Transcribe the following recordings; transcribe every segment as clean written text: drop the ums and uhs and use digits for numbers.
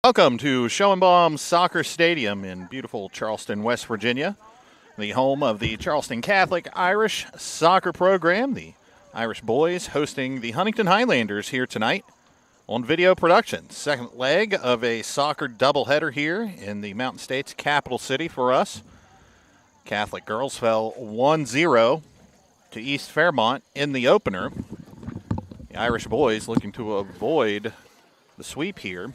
Welcome to Schoenbaum Soccer Stadium in beautiful Charleston, West Virginia, the home of the Charleston Catholic Irish soccer program. The Irish boys hosting the Huntington Highlanders here tonight on video production. Second leg of a soccer doubleheader here in the Mountain State's capital city for us. Catholic girls fell 1-0 to East Fairmont in the opener. The Irish boys looking to avoid the sweep here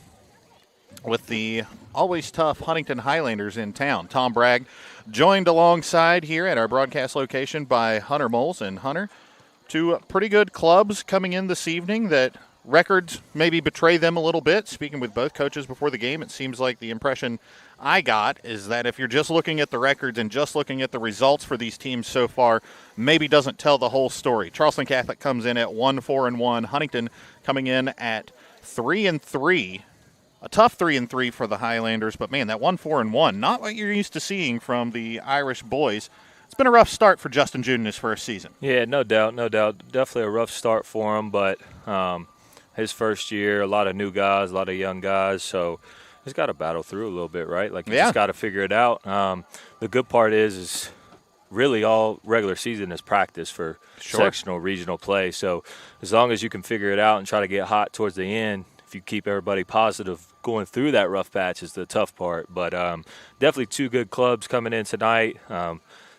with the always tough Huntington Highlanders in town. Tom Bragg joined alongside here at our broadcast location by Hunter Moles. And Hunter, two pretty good clubs coming in this evening that records maybe betray them a little bit. Speaking with both coaches before the game, it seems like the impression I got is that if you're just looking at the records and just looking at the results for these teams so far, maybe doesn't tell the whole story. Charleston Catholic comes in at 1-4-1. Huntington coming in at 3-3. A tough 3-3 for the Highlanders, but man, that 1-4-1, not what you're used to seeing from the Irish boys. It's been a rough start for Justin June in his first season. Yeah, no doubt. Definitely a rough start for him, but his first year, a lot of new guys, a lot of young guys, so he's got to battle through a little bit, right? Like, you just got to figure it out. The good part is really all regular season is practice for sectional, regional play. So as long as you can figure it out and try to get hot towards the end, if you keep everybody positive going through that rough patch is the tough part. But definitely two good clubs coming in tonight.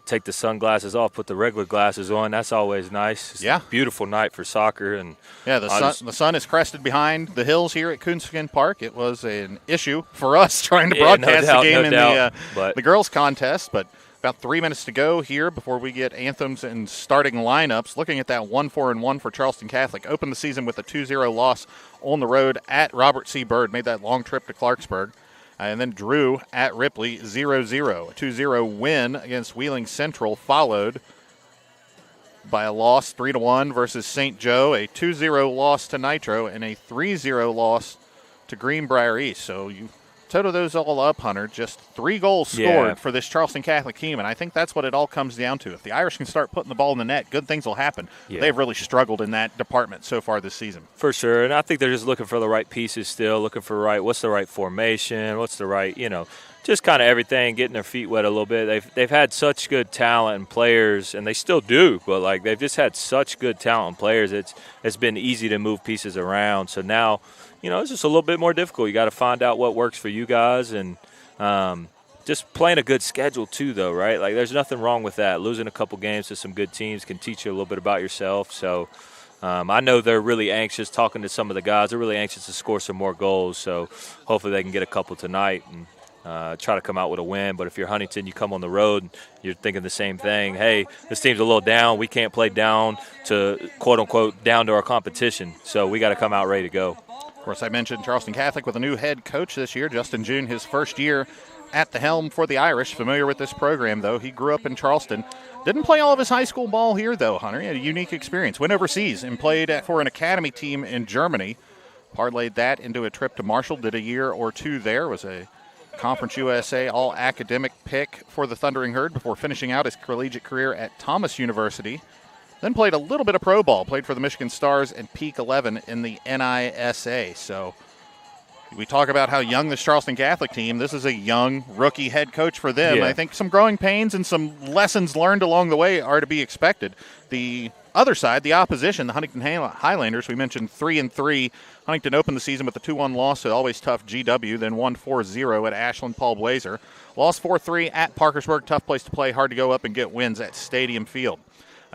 Take the sunglasses off, put the regular glasses on. That's always nice. It's a beautiful night for soccer. And the sun is crested behind the hills here at Coonskin Park. It was an issue for us trying to broadcast the game in the girls' contest, but about 3 minutes to go here before we get anthems and starting lineups. Looking at that 1-4-1 for Charleston Catholic. Opened the season with a 2-0 loss on the road at Robert C. Byrd. Made that long trip to Clarksburg. And then drew at Ripley 0-0. A 2-0 win against Wheeling Central followed by a loss 3-1 versus St. Joe. A 2-0 loss to Nitro and a 3-0 loss to Greenbrier East. So you total those all up, Hunter, just 3 goals scored for this Charleston Catholic team, and I think that's what it all comes down to. If the Irish can start putting the ball in the net, good things will happen. They've really struggled in that department so far this season. For sure, and I think they're just looking for the right pieces still, looking for what's the right formation, what's the right, just kind of everything, getting their feet wet a little bit. They've had such good talent and players, and they still do, but they've just had such good talent and players. It's been easy to move pieces around. So now, it's just a little bit more difficult. You got to find out what works for you guys, and just playing a good schedule too, though, right? Like, there's nothing wrong with that. Losing a couple games to some good teams can teach you a little bit about yourself. So I know they're really anxious. Talking to some of the guys, they're really anxious to score some more goals. So hopefully they can get a couple tonight and try to come out with a win. But if you're Huntington, you come on the road, you're thinking the same thing. Hey, this team's a little down. We can't play down to, quote-unquote, down to our competition. So we got to come out ready to go. Of course, I mentioned Charleston Catholic with a new head coach this year, Justin June, his first year at the helm for the Irish. Familiar with this program, though. He grew up in Charleston. Didn't play all of his high school ball here, though, Hunter. He had a unique experience. Went overseas and played for an academy team in Germany. Parlayed that into a trip to Marshall. Did a year or two there. Was a Conference USA all-academic pick for the Thundering Herd before finishing out his collegiate career at Thomas University. Then played a little bit of pro ball, played for the Michigan Stars and Peak 11 in the NISA. So we talk about how young this Charleston Catholic team, this is a young rookie head coach for them. Yeah. I think some growing pains and some lessons learned along the way are to be expected. The other side, the opposition, the Huntington Highlanders, we mentioned 3-3. Huntington opened the season with a 2-1 loss to always tough GW, then won 4-0 at Ashland Paul Blazer. Lost 4-3 at Parkersburg, tough place to play, hard to go up and get wins at Stadium Field.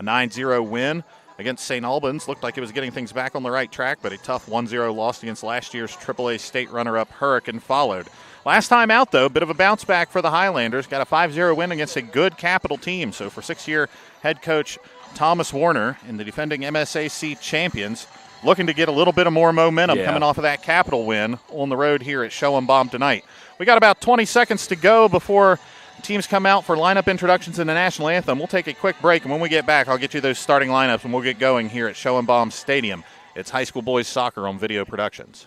A 9-0 win against St. Albans. Looked like it was getting things back on the right track, but a tough 1-0 loss against last year's AAA state runner-up Hurricane followed. Last time out, though, bit of a bounce back for the Highlanders. Got a 5-0 win against a good Capital team. So for 6-year head coach Thomas Warner and the defending MSAC champions, looking to get a little bit of more momentum coming off of that Capital win on the road here at Schoenbaum tonight. We got about 20 seconds to go before teams come out for lineup introductions and the national anthem. We'll take a quick break, and when we get back, I'll get you those starting lineups, and we'll get going here at Schoenbaum Stadium. It's high school boys soccer on Video Productions.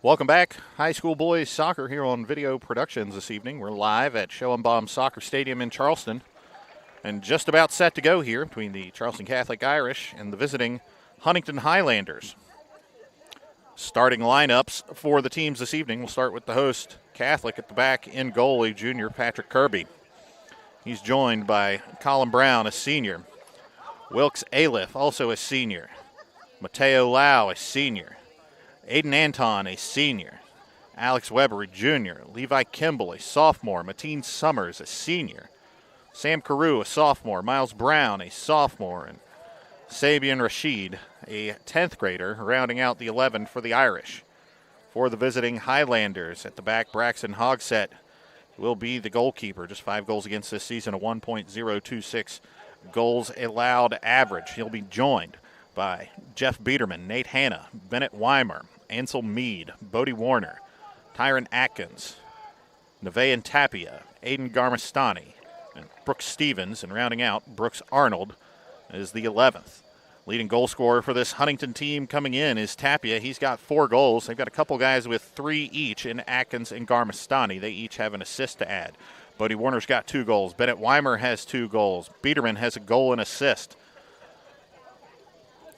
Welcome back. High school boys soccer here on Video Productions this evening. We're live at Schoenbaum Soccer Stadium in Charleston and just about set to go here between the Charleston Catholic Irish and the visiting Huntington Highlanders. Starting lineups for the teams this evening. We'll start with the host, Catholic, at the back in goal, a junior, Patrick Kirby. He's joined by Colin Brown, a senior. Wilkes Aliff, also a senior. Mateo Lau, a senior. Aiden Anton, a senior. Alex Weber, a junior. Levi Kimball, a sophomore. Mateen Summers, a senior. Sam Carew, a sophomore. Miles Brown, a sophomore. And Sabian Rashid, a 10th grader, rounding out the 11 for the Irish. For the visiting Highlanders, at the back, Braxton Hogsett will be the goalkeeper. Just 5 goals against this season, a 1.026 goals allowed average. He'll be joined by Jeff Biederman, Nate Hanna, Bennett Weimer, Ansel Mead, Bodie Warner, Tyron Atkins, Nevaeh Tapia, Aiden Garmastani, and Brooks Stevens, and rounding out, Brooks Arnold is the 11th. Leading goal scorer for this Huntington team coming in is Tapia. He's got 4 goals. They've got a couple guys with 3 each in Atkins and Garmastani. They each have an assist to add. Bodie Warner's got 2 goals. Bennett Weimer has 2 goals. Biederman has a goal and assist.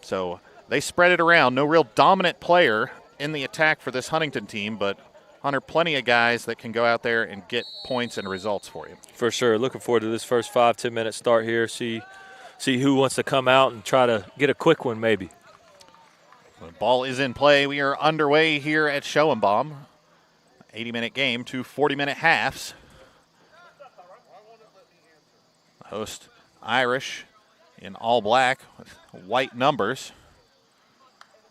So they spread it around. No real dominant player in the attack for this Huntington team, but Hunter, plenty of guys that can go out there and get points and results for you. For sure. Looking forward to this first 5-10 minute start here. See who wants to come out and try to get a quick one maybe. The ball is in play. We are underway here at Schoenbaum. 80-minute game, 2 40-minute halves. Host Irish in all black with white numbers.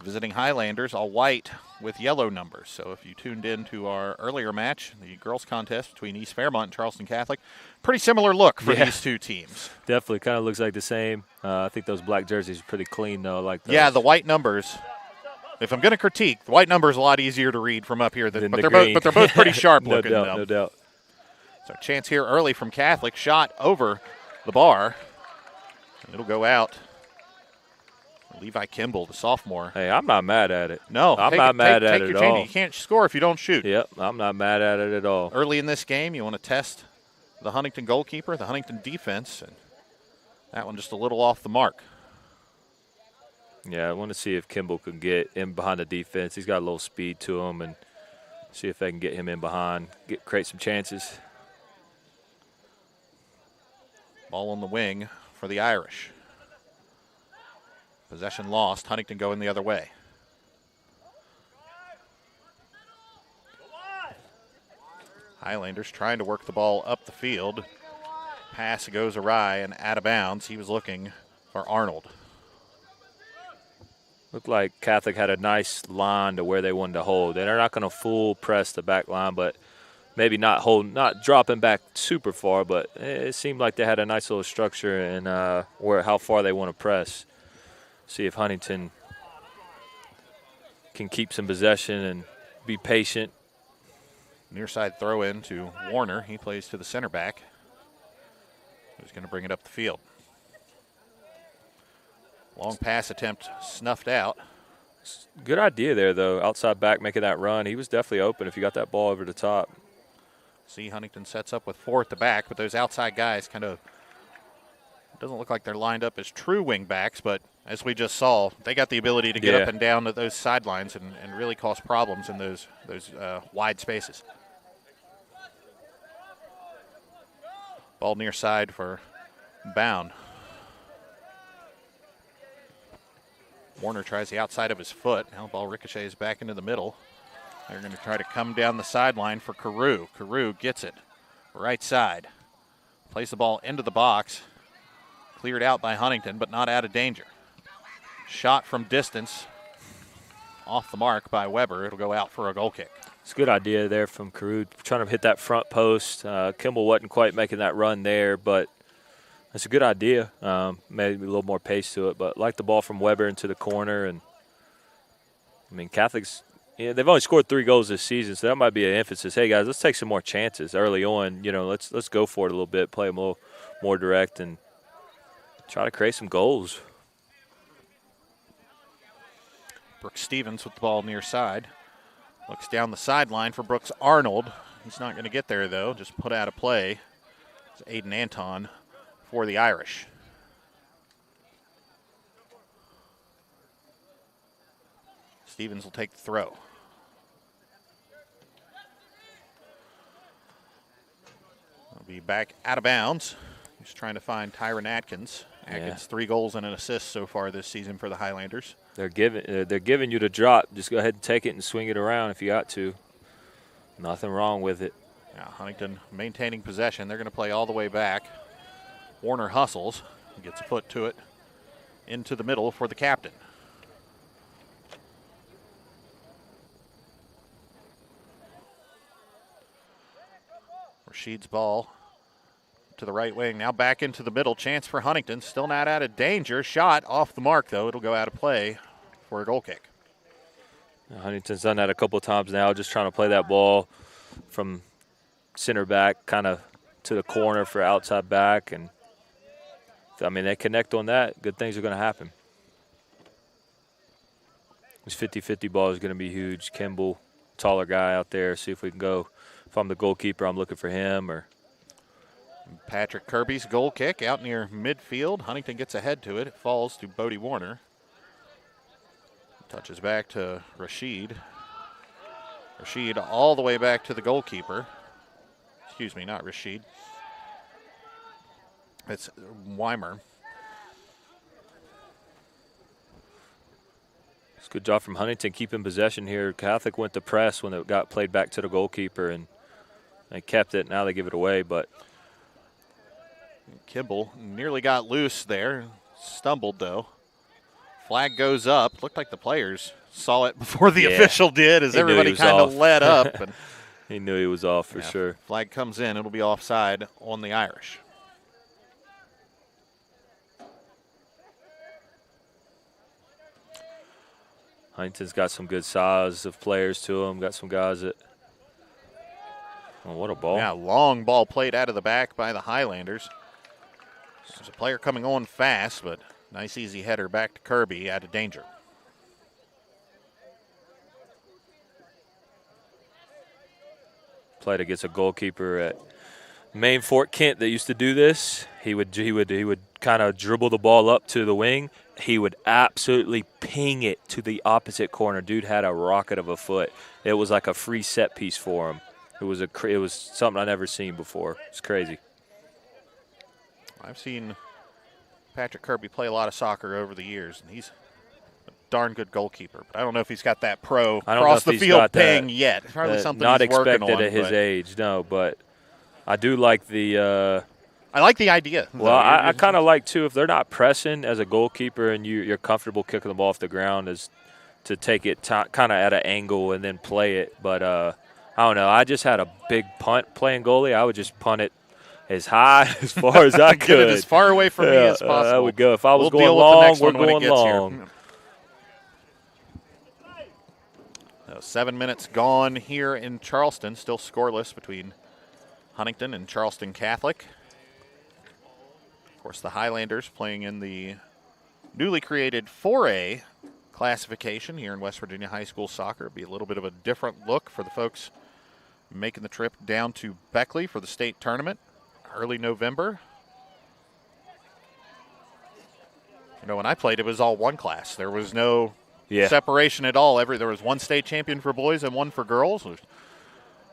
Visiting Highlanders, all white with yellow numbers. So if you tuned in to our earlier match, the girls contest between East Fairmont and Charleston Catholic, pretty similar look for these two teams. Definitely kind of looks like the same. I think those black jerseys are pretty clean, though. Like those. Yeah, the white numbers. If I'm going to critique, the white number is a lot easier to read from up here, but they're both pretty sharp looking. No doubt. So a chance here early from Catholic, shot over the bar, and it'll go out. Levi Kimball, the sophomore. Hey, I'm not mad at it. No, I'm not mad at it at all. You can't score if you don't shoot. Yep, I'm not mad at it at all. Early in this game, you want to test the Huntington goalkeeper, the Huntington defense, and that one just a little off the mark. Yeah, I want to see if Kimball can get in behind the defense. He's got a little speed to him, and see if they can get him in behind, create some chances. Ball on the wing for the Irish. Possession lost. Huntington going the other way. Highlanders trying to work the ball up the field. Pass goes awry and out of bounds. He was looking for Arnold. Looked like Catholic had a nice line to where they wanted to hold. They're not going to full press the back line, but maybe not dropping back super far, but it seemed like they had a nice little structure and how far they want to press. See if Huntington can keep some possession and be patient. Near side throw in to Warner. He plays to the center back, who's going to bring it up the field. Long pass attempt snuffed out. Good idea there, though. Outside back making that run. He was definitely open if you got that ball over the top. See, Huntington sets up with 4 at the back, but those outside guys kind of doesn't look like they're lined up as true wing backs, but as we just saw, they got the ability to get up and down to those sidelines and really cause problems in those wide spaces. Ball near side for Bound. Warner tries the outside of his foot. Now ball ricochets back into the middle. They're going to try to come down the sideline for Carew. Carew gets it. Right side. Plays the ball into the box. Cleared out by Huntington, but not out of danger. Shot from distance. Off the mark by Weber. It'll go out for a goal kick. It's a good idea there from Carew, trying to hit that front post. Kimball wasn't quite making that run there, but it's a good idea. Maybe a little more pace to it, but like the ball from Weber into the corner. And I mean, Catholics, they've only scored 3 goals this season, so that might be an emphasis. Hey guys, let's take some more chances early on. Let's go for it a little bit, play them a little more direct, and try to create some goals. Brooks Stevens with the ball near side. Looks down the sideline for Brooks Arnold. He's not going to get there, though. Just put out of play. It's Aiden Anton for the Irish. Stevens will take the throw. He'll be back out of bounds. He's trying to find Tyron Atkins. Atkins, 3 goals and an assist so far this season for the Highlanders. They're giving you the drop. Just go ahead and take it and swing it around if you got to. Nothing wrong with it. Now Huntington maintaining possession. They're going to play all the way back. Warner hustles. Gets a foot to it. Into the middle for the captain. Rashid's ball to the right wing. Now back into the middle. Chance for Huntington. Still not out of danger. Shot off the mark, though. It'll go out of play for a goal kick. Huntington's done that a couple of times now, just trying to play that ball from center back kind of to the corner for outside back. And, I mean, they connect on that, good things are going to happen. This 50-50 ball is going to be huge. Kimball, taller guy out there. See if we can go. If I'm the goalkeeper, I'm looking for him. Or Patrick Kirby's goal kick out near midfield. Huntington gets ahead to it. It falls to Bodie Warner. Touches back to Rashid. Rashid all the way back to the goalkeeper. Excuse me, not Rashid. It's Weimer. It's a good job from Huntington keeping possession here. Catholic went to press when it got played back to the goalkeeper, and they kept it. Now they give it away, but Kimball nearly got loose there. Stumbled, though. Flag goes up. Looked like the players saw it before the official did, as everybody kind of let up. And he knew he was off for sure. Flag comes in. It'll be offside on the Irish. Huntington's got some good size of players to him. Got some guys that – oh, what a ball. Yeah, long ball played out of the back by the Highlanders. There's a player coming on fast, but nice easy header back to Kirby out of danger. Played against a goalkeeper at Main Fort Kent that used to do this. He would kind of dribble the ball up to the wing. He would absolutely ping it to the opposite corner. Dude had a rocket of a foot. It was like a free set piece for him. It was something I never seen before. It's crazy. I've seen Patrick Kirby play a lot of soccer over the years, and he's a darn good goalkeeper. But I don't know if he's got that pro across the field ping yet. Probably something not he's working expected on, at his age, no. But I do like the. I like the idea. Well, I kind of like too if they're not pressing as a goalkeeper and you're comfortable kicking the ball off the ground, is to take it kind of at an angle and then play it. But I don't know. I just had a big punt playing goalie. I would just punt it as high as far as I could. Get it as far away from me as possible. I would go. If I was going long, we're going long. 7 minutes gone here in Charleston. Still scoreless between Huntington and Charleston Catholic. Of course, the Highlanders playing in the newly created 4A classification here in West Virginia high school soccer. It'll be a little bit of a different look for the folks making the trip down to Beckley for the state tournament early November. You know, when I played, it was all one class. There was no separation at all. There was one state champion for boys and one for girls. A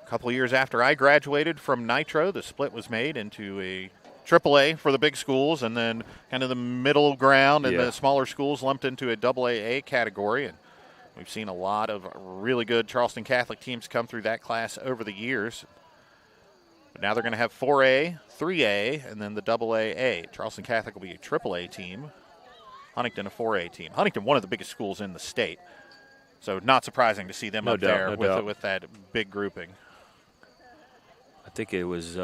couple of years after I graduated from Nitro, the split was made into a AAA for the big schools, and then kind of the middle ground and the smaller schools lumped into a AA category. And we've seen a lot of really good Charleston Catholic teams come through that class over the years. But now they're going to have 4A, 3A, and then the AAA. Charleston Catholic will be a AAA team. Huntington a 4A team. Huntington, one of the biggest schools in the state. So not surprising to see them up there with that big grouping. I think it was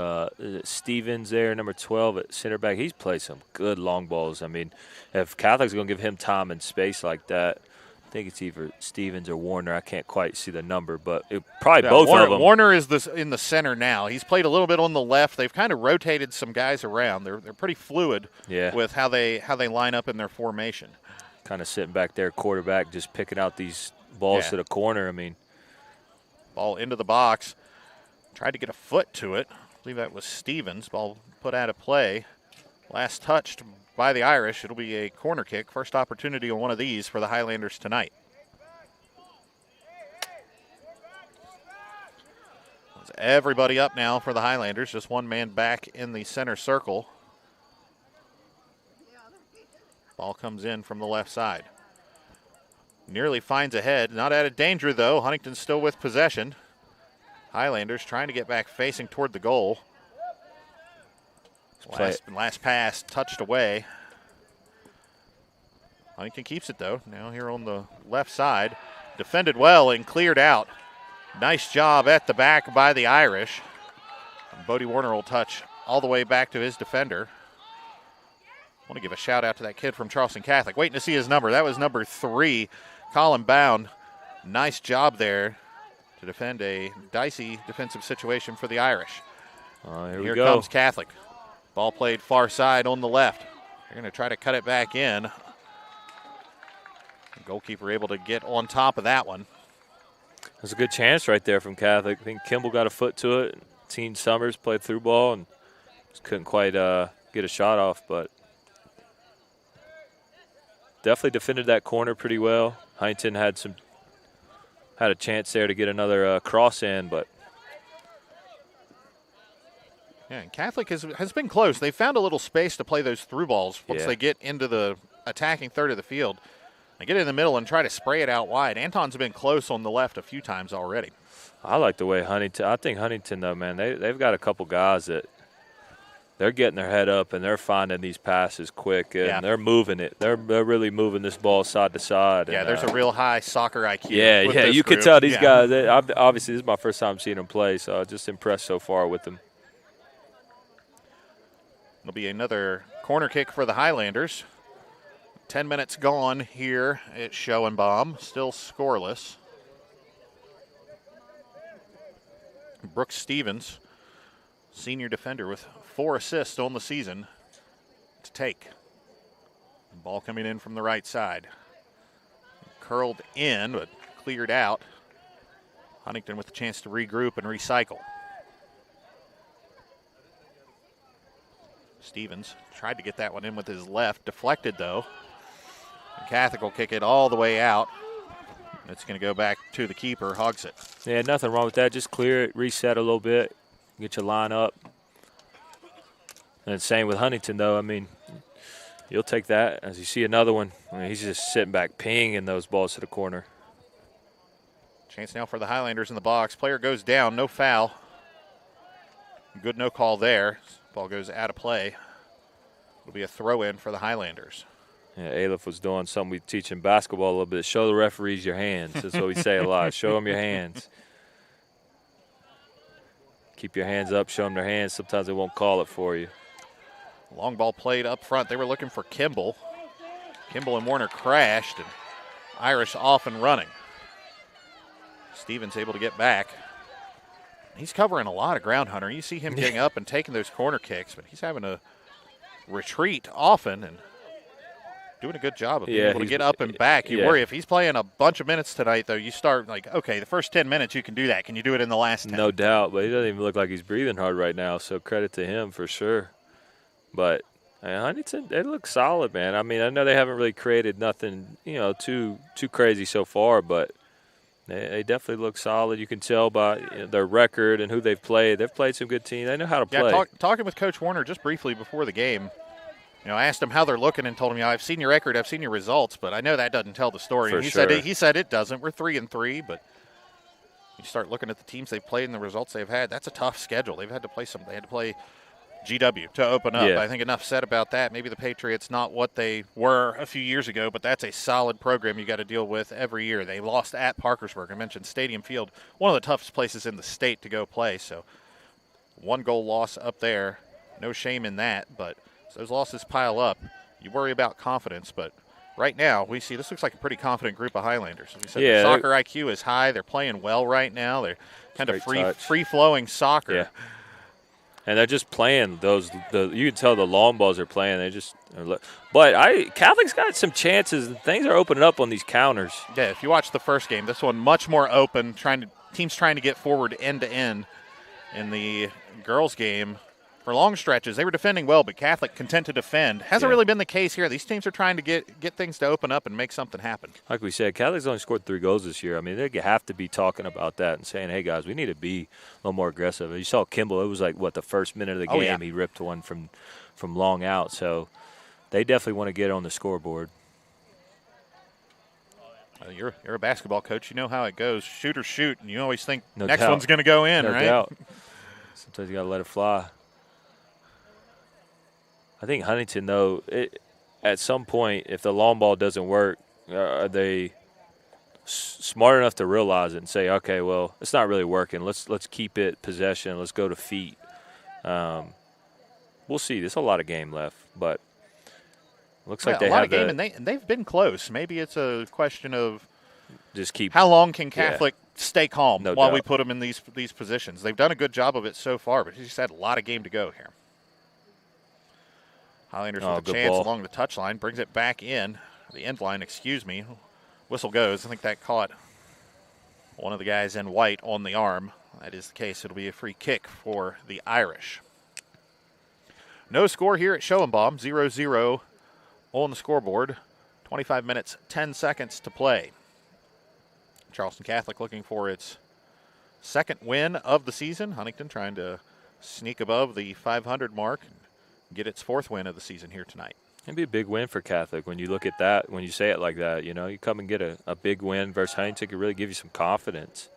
Stevens there, number 12 at center back. He's played some good long balls. I mean, if Catholic's going to give him time and space like that, I think it's either Stevens or Warner. I can't quite see the number, but probably both of them. Warner is in the center now. He's played a little bit on the left. They've kind of rotated some guys around. They're pretty fluid with how they line up in their formation. Kind of sitting back there, quarterback, just picking out these balls to the corner. I mean, Ball into the box. Tried to get a foot to it. I believe that was Stevens. Ball put out of play. Last touched by the Irish. It'll be a corner kick. First opportunity on one of these for the Highlanders tonight. Everybody up now for the Highlanders. Just one man back in the center circle. Ball comes in from the left side. Nearly finds a head. Not out of danger, though. Huntington's still with possession. Highlanders trying to get back facing toward the goal. Last pass touched away. Huntington keeps it, though. Now here on the left side. Defended well and cleared out. Nice job at the back by the Irish. And Bodie Warner will touch all the way back to his defender. I want to give a shout out to that kid from Charleston Catholic. Waiting to see his number. That was number 3, Colin Bound. Nice job there to defend a dicey defensive situation for the Irish. Here comes Catholic. Ball played far side on the left. They're going to try to cut it back in. The goalkeeper able to get on top of that one. There's a good chance right there from Catholic. I think Kimball got a foot to it. Teen Summers played through ball and just couldn't quite get a shot off, but definitely defended that corner pretty well. Huntington had a chance there to get another cross in, but yeah, and Catholic has been close. They found a little space to play those through balls once they get into the attacking third of the field. They get in the middle and try to spray it out wide. Anton's been close on the left a few times already. I like the way I think Huntington, though, man, they've got a couple guys that they're getting their head up and they're finding these passes quick and they're moving it. They're really moving this ball side to side. Yeah, and, there's a real high soccer IQ. Yeah, you group. can tell these guys. Obviously, this is my first time seeing them play, so I'm just impressed so far with them. It'll be another corner kick for the Highlanders. 10 minutes gone here at Schoenbaum, still scoreless. Brooks Stevens, senior defender with 4 assists on the season to take. Ball coming in from the right side. Curled in, but cleared out. Huntington with a chance to regroup and recycle. Stevens tried to get that one in with his left, deflected though. Catholic will kick it all the way out. It's going to go back to the keeper, hugs it. Yeah, nothing wrong with that. Just clear it, reset a little bit, get your line up. And same with Huntington, though. I mean, you'll take that. As you see another one, I mean, he's just sitting back, pinging those balls to the corner. Chance now for the Highlanders in the box. Player goes down, no foul. Good no call there. Ball goes out of play. It'll be a throw-in for the Highlanders. Yeah, Aleph was doing something we teach in basketball a little bit. Show the referees your hands. That's what we say a lot. Show them your hands. Keep your hands up. Show them their hands. Sometimes they won't call it for you. Long ball played up front. They were looking for Kimball. Kimball and Warner crashed, and Irish off and running. Stevens able to get back. He's covering a lot of ground, Hunter. You see him getting up and taking those corner kicks, but he's having to retreat often and doing a good job of being able to get up and back. You worry if he's playing a bunch of minutes tonight, though, you start like, okay, the first 10 minutes you can do that. Can you do it in the last 10? No doubt, but he doesn't even look like he's breathing hard right now, so credit to him for sure. But Huntington, they look solid, man. I mean, I know they haven't really created nothing, too crazy so far, but they definitely look solid. You can tell by their record and who they've played. They've played some good teams. They know how to play. Yeah, talking with Coach Warner just briefly before the game, I asked him how they're looking and told him, I've seen your record, I've seen your results, but I know that doesn't tell the story. For and sure. He said it doesn't. We're 3-3, but you start looking at the teams they've played and the results they've had. That's a tough schedule. They had to play GW to open up. Yeah. I think enough said about that. Maybe the Patriots not what they were a few years ago, but that's a solid program you got to deal with every year. They lost at Parkersburg. I mentioned Stadium Field, one of the toughest places in the state to go play. So 1-goal loss up there, no shame in that. But as those losses pile up, you worry about confidence. But right now, we see this looks like a pretty confident group of Highlanders. As we said, the soccer IQ is high. They're playing well right now. They're kind of free-flowing soccer. Yeah. And they're just playing those. You can tell the long balls are playing. But Catholic's got some chances. Things are opening up on these counters. Yeah, if you watch the first game, this one much more open. Teams trying to get forward end to end. In the girls' game, for long stretches, they were defending well, but Catholic content to defend. Hasn't really been the case here. These teams are trying to get things to open up and make something happen. Like we said, Catholic's only scored 3 goals this year. I mean, they have to be talking about that and saying, hey, guys, we need to be a little more aggressive. You saw Kimball. It was like, the first minute of the game, he ripped one from long out. So they definitely want to get on the scoreboard. You're a basketball coach. You know how it goes. Shoot or shoot, and you always think next one's going to go in, right? No doubt. Sometimes you got to let it fly. I think Huntington, though, at some point, if the long ball doesn't work, are they smart enough to realize it and say, okay, well, it's not really working. Let's keep it possession. Let's go to feet. We'll see. There's a lot of game left, but looks like they have a lot of game, and they've been close. Maybe it's a question of just keep. How long can Catholic stay calm while we put them in these positions? They've done a good job of it so far, but he's had a lot of game to go here. Highlanders with a chance along the touchline, brings it back in the end line. Whistle goes. I think that caught one of the guys in white on the arm. That is the case. It'll be a free kick for the Irish. No score here at Schoenbaum. 0-0 on the scoreboard. 25 minutes, 10 seconds to play. Charleston Catholic looking for its second win of the season. Huntington trying to sneak above the 500 mark and get its fourth win of the season here tonight. It'd be a big win for Catholic when you look at that, when you say it like that. You know, you come and get a big win versus Huntington could really give you some confidence.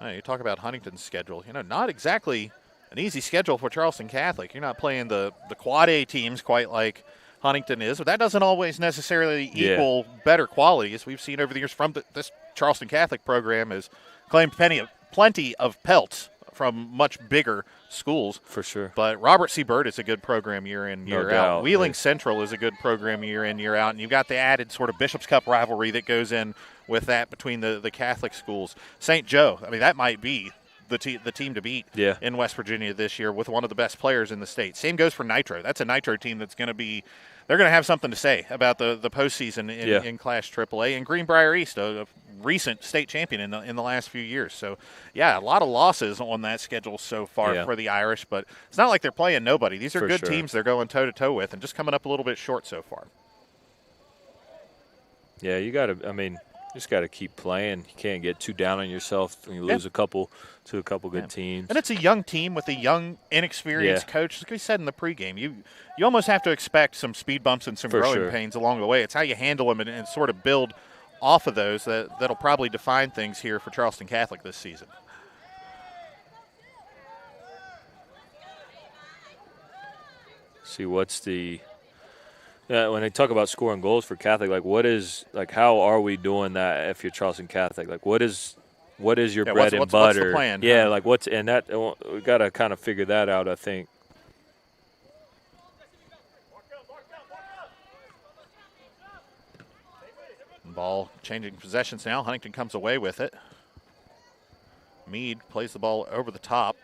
You talk about Huntington's schedule. Not exactly an easy schedule for Charleston Catholic. You're not playing the Quad A teams quite like Huntington is, but that doesn't always necessarily equal better quality, as we've seen over the years from this Charleston Catholic program has claimed plenty of pelts from much bigger schools. For sure. But Robert C. Byrd is a good program year in, year out. Doubt. Wheeling Central is a good program year in, year out. And you've got the added sort of Bishop's Cup rivalry that goes in with that between the Catholic schools. St. Joe, that might be the team to beat in West Virginia this year with one of the best players in the state. Same goes for Nitro. That's a Nitro team that's going to be – they're going to have something to say about the postseason in Class AAA. And Greenbrier East, a recent state champion in the last few years. So, a lot of losses on that schedule so far for the Irish. But it's not like they're playing nobody. These are good teams they're going toe-to-toe with and just coming up a little bit short so far. Yeah, you got to – just got to keep playing. You can't get too down on yourself when you lose a couple good teams. And it's a young team with a young, inexperienced coach. Like we said in the pregame, you almost have to expect some speed bumps and some growing pains along the way. It's how you handle them and sort of build off of those that'll probably define things here for Charleston Catholic this season. See what's the – when they talk about scoring goals for Catholic, how are we doing that if you're Charleston Catholic? What is your bread and butter? What's the plan? We got to kind of figure that out, I think. Ball changing possessions now. Huntington comes away with it. Meade plays the ball over the top.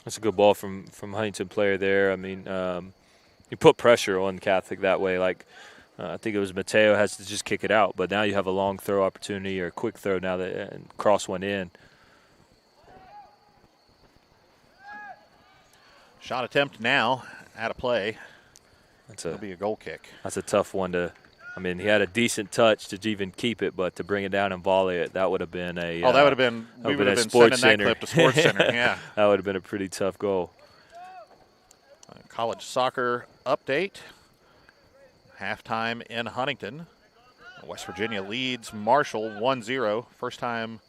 That's a good ball from Huntington player there. You put pressure on Catholic that way. I think it was Mateo has to just kick it out, but now you have a long throw opportunity or a quick throw now that cross went in. Shot attempt now out of play. That'll be a goal kick. That's a tough one to. He had a decent touch to even keep it, but to bring it down and volley it, that would have been a. That would have been. We would have been sending that clip to Sports Center. Yeah, that would have been a pretty tough goal. College soccer update. Halftime in Huntington. West Virginia leads Marshall 1-0. First time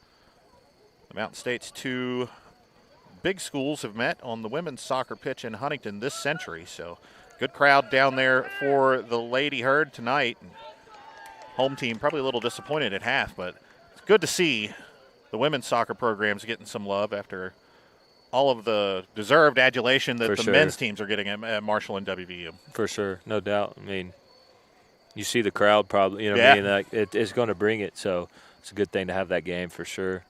the Mountain State's two big schools have met on the women's soccer pitch in Huntington this century. So. Good crowd down there for the Lady Herd tonight. Home team probably a little disappointed at half, but it's good to see the women's soccer programs getting some love after all of the deserved adulation that men's teams are getting at Marshall and WVU. For sure, no doubt. You see the crowd probably, what Yeah. I mean? Like it's going to bring it, so it's a good thing to have that game for sure.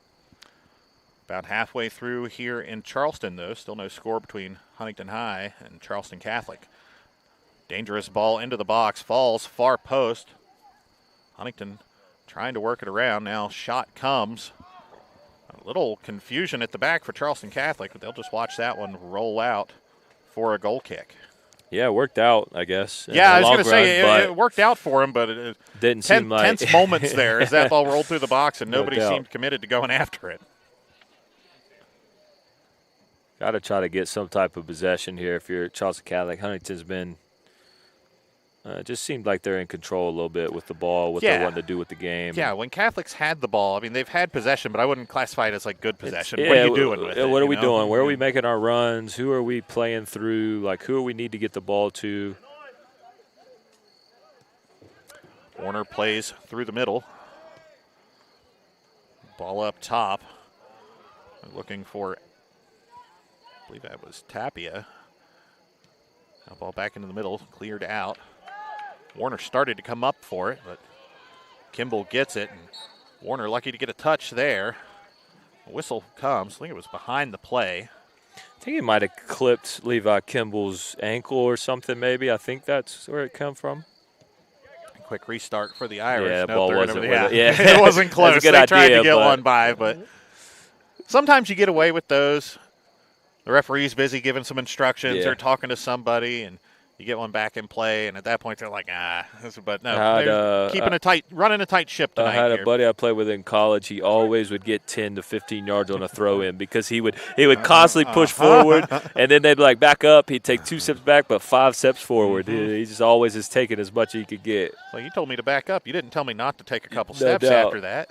About halfway through here in Charleston, though. Still no score between Huntington High and Charleston Catholic. Dangerous ball into the box. Falls far post. Huntington trying to work it around. Now shot comes. A little confusion at the back for Charleston Catholic, but they'll just watch that one roll out for a goal kick. Yeah, it worked out, I guess. Yeah, I was going to say it worked out for him, but it didn't seem like tense moments there as that ball rolled through the box and nobody doubt. seemed committed to going after it. Got to try to get some type of possession here if you're Charleston Catholic. Huntington's been just seemed like they're in control a little bit with the ball, what they want to do with the game. Yeah, when Catholics had the ball, I mean, they've had possession, but I wouldn't classify it as like good possession. What are you doing with it? What are we doing? Where are we making our runs? Who are we playing through? Like, who do we need to get the ball to? Warner plays through the middle. Ball up top. Looking for, I believe that was Tapia. Now ball back into the middle, cleared out. Warner started to come up for it, but Kimball gets it, and Warner lucky to get a touch there. A whistle comes. I think it was behind the play. I think he might have clipped Levi Kimball's ankle or something maybe. I think that's where it come from. A quick restart for the Irish. Yeah, ball wasn't with it. Yeah. It wasn't close. They tried to get one by, but sometimes you get away with those. The referee's busy giving some instructions or talking to somebody, and you get one back in play, and at that point they're like, but no, they're running a tight ship tonight. I had a buddy I played with in college. He always would get 10 to 15 yards on a throw in because he would constantly push forward, and then they'd be like back up. He'd take 2 steps back, but 5 steps forward. He just always is taking as much as he could get. Well, you told me to back up. You didn't tell me not to take a couple steps after that.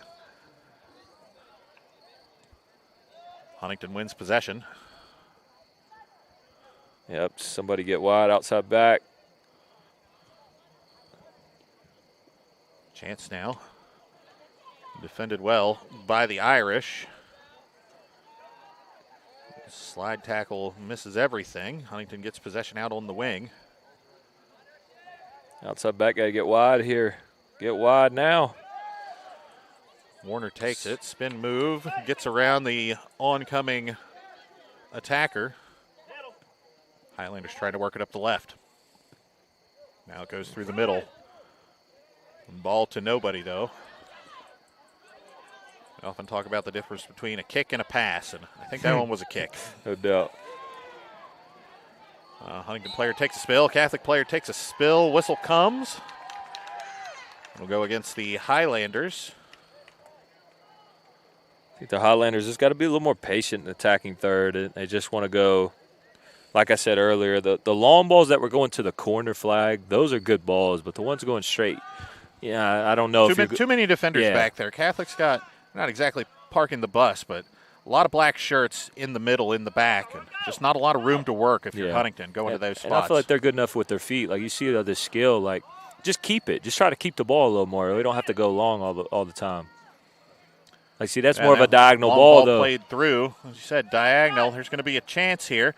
Huntington wins possession. Yep, somebody get wide, outside back. Chance now. Defended well by the Irish. Slide tackle misses everything. Huntington gets possession out on the wing. Outside back, got to get wide here. Get wide now. Warner takes it, spin move, gets around the oncoming attacker. Highlanders trying to work it up the left. Now it goes through the middle. Ball to nobody, though. We often talk about the difference between a kick and a pass, and I think that one was a kick. No doubt. Huntington player takes a spill. Catholic player takes a spill. Whistle comes. We'll go against the Highlanders. I think the Highlanders just got to be a little more patient in attacking third. They just want to go. Like I said earlier, the long balls that were going to the corner flag, those are good balls, but the ones going straight, I don't know. Too many defenders back there. Catholic's got, not exactly parking the bus, but a lot of black shirts in the middle, in the back, and just not a lot of room to work if you're Huntington going to those spots. And I feel like they're good enough with their feet. Like you see the skill, like just keep it. Just try to keep the ball a little more. We don't have to go long all the time. Like, see, that's more of a diagonal ball, though. Played through. As you said, diagonal. There's going to be a chance here.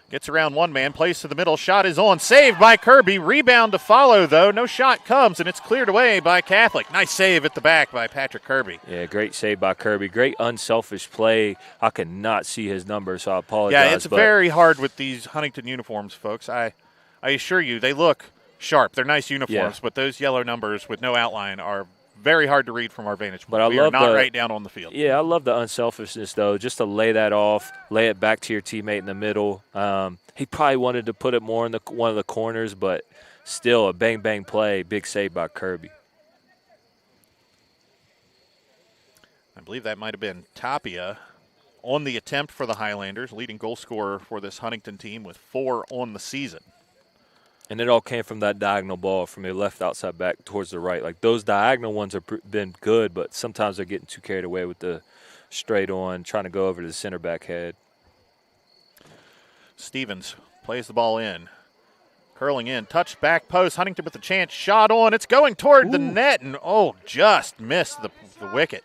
Gets around one man, plays to the middle. Shot is on. Saved by Kirby. Rebound to follow, though. No shot comes, and it's cleared away by Catholic. Nice save at the back by Patrick Kirby. Yeah, great save by Kirby. Great unselfish play. I could not see his number, so I apologize. Yeah, it's very hard with these Huntington uniforms, folks. I assure you, they look sharp. They're nice uniforms, but those yellow numbers with no outline are very hard to read from our vantage point. But we are not right down on the field. Yeah, I love the unselfishness, though, just to lay that off, lay it back to your teammate in the middle. He probably wanted to put it more in one of the corners, but still a bang-bang play, big save by Kirby. I believe that might have been Tapia on the attempt for the Highlanders, leading goal scorer for this Huntington team with 4 on the season. And it all came from that diagonal ball from your left outside back towards the right. Like, those diagonal ones have been good, but sometimes they're getting too carried away with the straight on, trying to go over to the center back head. Stevens plays the ball in. Curling in, touch back post. Huntington with a chance, shot on. It's going toward the net, and just missed the wicket.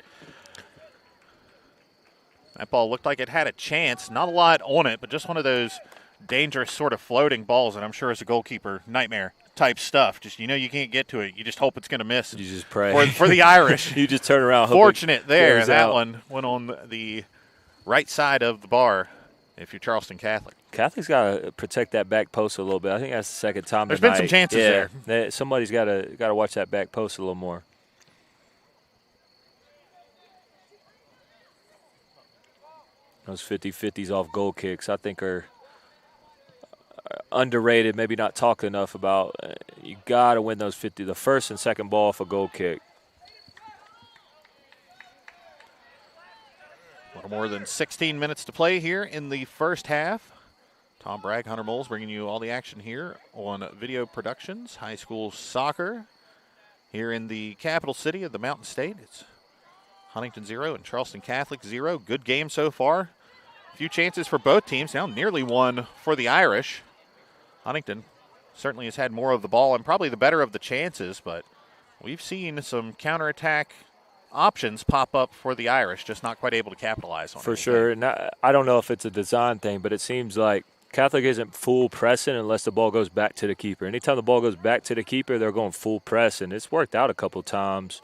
That ball looked like it had a chance. Not a lot on it, but just one of those dangerous sort of floating balls, and I'm sure as a goalkeeper, nightmare type stuff. Just, you can't get to it. You just hope it's going to miss. You just pray. For the Irish. You just turn around. Fortunate there. That out. one went on the right side of the bar if you're Charleston Catholic. Catholic's got to protect that back post a little bit. I think that's the second time There's tonight. been some chances there. Somebody's got to watch that back post a little more. Those 50-50s off goal kicks, I think, are underrated, maybe not talked enough about. You got to win those 50, the first and second ball off a goal kick. A little more than 16 minutes to play here in the first half. Tom Bragg, Hunter Moles bringing you all the action here on Video Productions, high school soccer here in the capital city of the Mountain State. It's Huntington 0 and Charleston Catholic 0. Good game so far. A few chances for both teams. Now nearly one for the Irish. Huntington certainly has had more of the ball and probably the better of the chances, but we've seen some counterattack options pop up for the Irish, just not quite able to capitalize on it. For sure. And I don't know if it's a design thing, but it seems like Catholic isn't full pressing unless the ball goes back to the keeper. Anytime the ball goes back to the keeper, they're going full press, and it's worked out a couple times.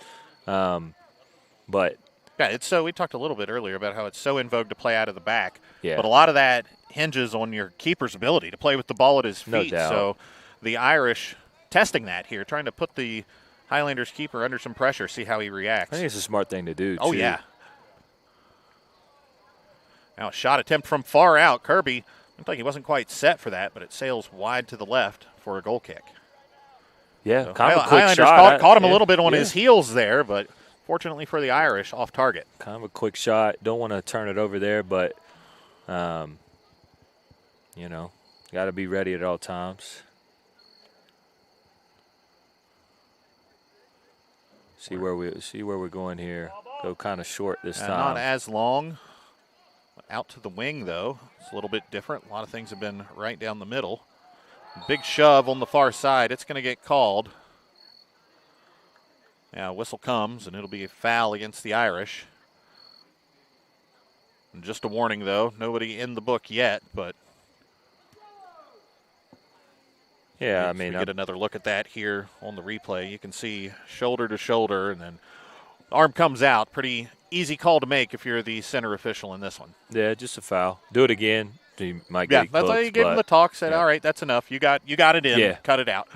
But yeah, we talked a little bit earlier about how it's so in vogue to play out of the back. Yeah. But a lot of that hinges on your keeper's ability to play with the ball at his feet. No doubt. So the Irish testing that here, trying to put the Highlanders keeper under some pressure, see how he reacts. I think it's a smart thing to do, Oh, too. yeah. Now a shot attempt from far out. Kirby looked like he wasn't quite set for that, but it sails wide to the left for a goal kick. Yeah, So kind of a quick Highlanders shot. caught him a little bit on his heels there, but fortunately for the Irish, off target. Kind of a quick shot. Don't want to turn it over there, but, got to be ready at all times. See where we're going here. Go kind of short this time. Not as long. Out to the wing, though. It's a little bit different. A lot of things have been right down the middle. Big shove on the far side. It's going to get called. Yeah, whistle comes, and it'll be a foul against the Irish. And just a warning, though. Nobody in the book yet, but yeah, we get another look at that here on the replay. You can see shoulder to shoulder, and then arm comes out. Pretty easy call to make if you're the center official in this one. Yeah, just a foul. Do it again. You might get that's why you gave him the talk. Said, all right, that's enough. You got it in. Yeah. Cut it out.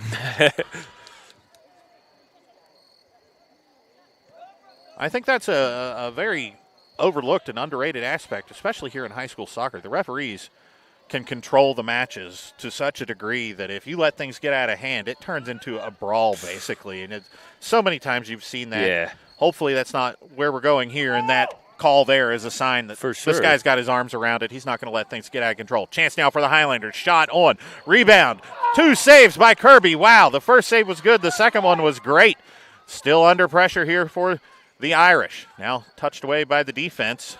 I think that's a very overlooked and underrated aspect, especially here in high school soccer. The referees can control the matches to such a degree that if you let things get out of hand, it turns into a brawl, basically. And so many times you've seen that. Yeah. Hopefully that's not where we're going here, and that call there is a sign that for sure. This guy's got his arms around it. He's not going to let things get out of control. Chance now for the Highlanders. Shot on. Rebound. 2 saves by Kirby. Wow, the first save was good. The second one was great. Still under pressure here for the Irish. Now touched away by the defense.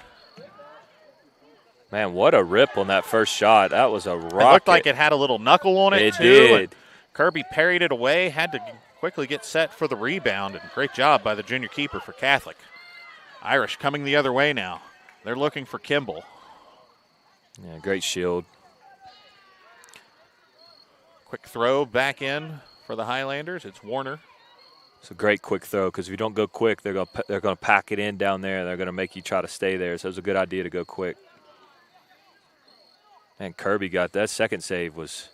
Man, what a rip on that first shot. That was a rocket. It looked like it had a little knuckle on it, It too. did. Kirby parried it away, had to quickly get set for the rebound, and great job by the junior keeper for Catholic. Irish coming the other way now. They're looking for Kimball. Yeah, great shield. Quick throw back in for the Highlanders. It's Warner. It's a great quick throw because if you don't go quick, they're going to pack it in down there, and they're going to make you try to stay there. So it was a good idea to go quick. And Kirby got that second save was.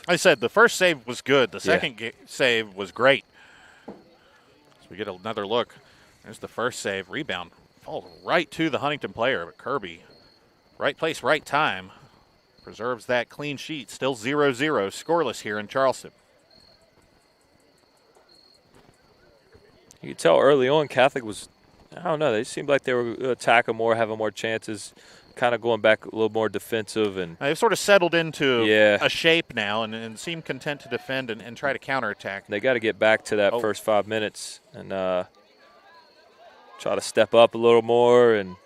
I said the first save was good. The second save was great. So we get another look. There's the first save. Rebound falls right to the Huntington player, but Kirby, right place, right time, preserves that clean sheet. Still 0-0, scoreless here in Charleston. You could tell early on Catholic was, I don't know, they seemed like they were attacking more, having more chances, kind of going back a little more defensive. And they've sort of settled into a shape now and seem content to defend and try to counterattack. They got to get back to that first 5 minutes and try to step up a little more. And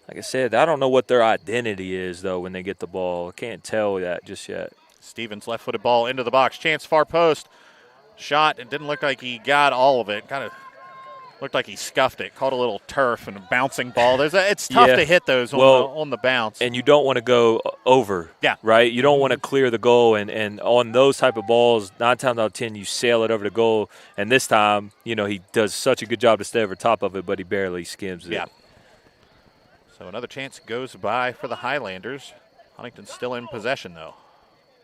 like I said, I don't know what their identity is, though, when they get the ball. I can't tell that just yet. Stevens left-footed ball into the box. Chance far post. Shot. It didn't look like he got all of it. Kind of Looked like he scuffed it, caught a little turf and a bouncing ball. It's tough to hit those on the bounce. And you don't want to go over, right? You don't want to clear the goal. And on those type of balls, 9 times out of 10, you sail it over the goal. And this time, he does such a good job to stay over top of it, but he barely skims it. Yeah. So another chance goes by for the Highlanders. Huntington's still in possession, though.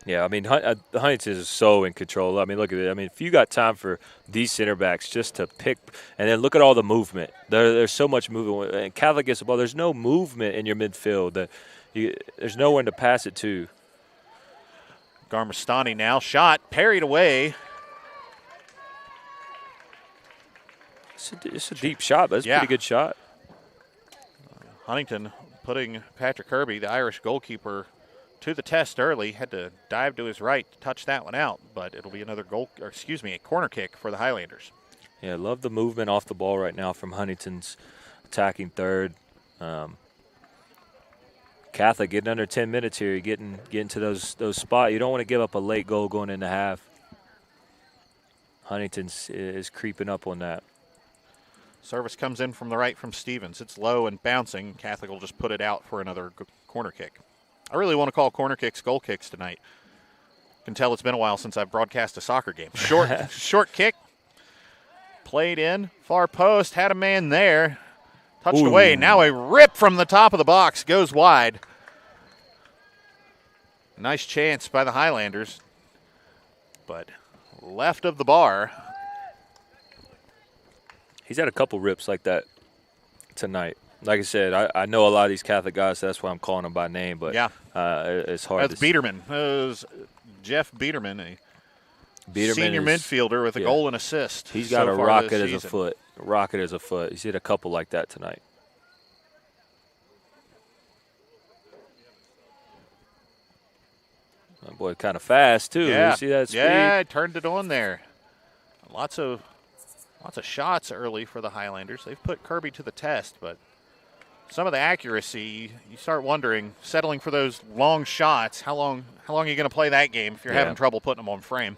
Yeah, I mean, Huntington is so in control. I mean, look at it. I mean, if you got time for these center backs just to pick, and then look at all the movement. There's so much movement. And Catholic gets the ball. There's no movement in your midfield. There's no one to pass it to. Garmestani now. Shot, parried away. It's a deep shot, but it's a pretty good shot. Huntington putting Patrick Kirby, the Irish goalkeeper, to the test early. Had to dive to his right to touch that one out, but it'll be another a corner kick for the Highlanders. Yeah, I love the movement off the ball right now from Huntington's attacking third. Catholic getting under 10 minutes here, getting to those spots. You don't want to give up a late goal going into half. Huntington is creeping up on that. Service comes in from the right from Stevens. It's low and bouncing. Catholic will just put it out for another corner kick. I really want to call corner kicks goal kicks tonight. Can tell it's been a while since I've broadcast a soccer game. Short kick, played in, far post, had a man there, touched away. Now a rip from the top of the box, goes wide. Nice chance by the Highlanders, but left of the bar. He's had a couple rips like that tonight. Like I said, I know a lot of these Catholic guys, so that's why I'm calling them by name. But it's hard. That's Biederman. It was Jeff Biederman, senior midfielder with a goal and assist. He's got a rocket as a foot. Rocket as a foot. He's hit a couple like that tonight. That boy kind of fast, too. Yeah. You see that speed? Yeah, turned it on there. Lots of shots early for the Highlanders. They've put Kirby to the test, but some of the accuracy, you start wondering, settling for those long shots, how long are you going to play that game if you're having trouble putting them on frame?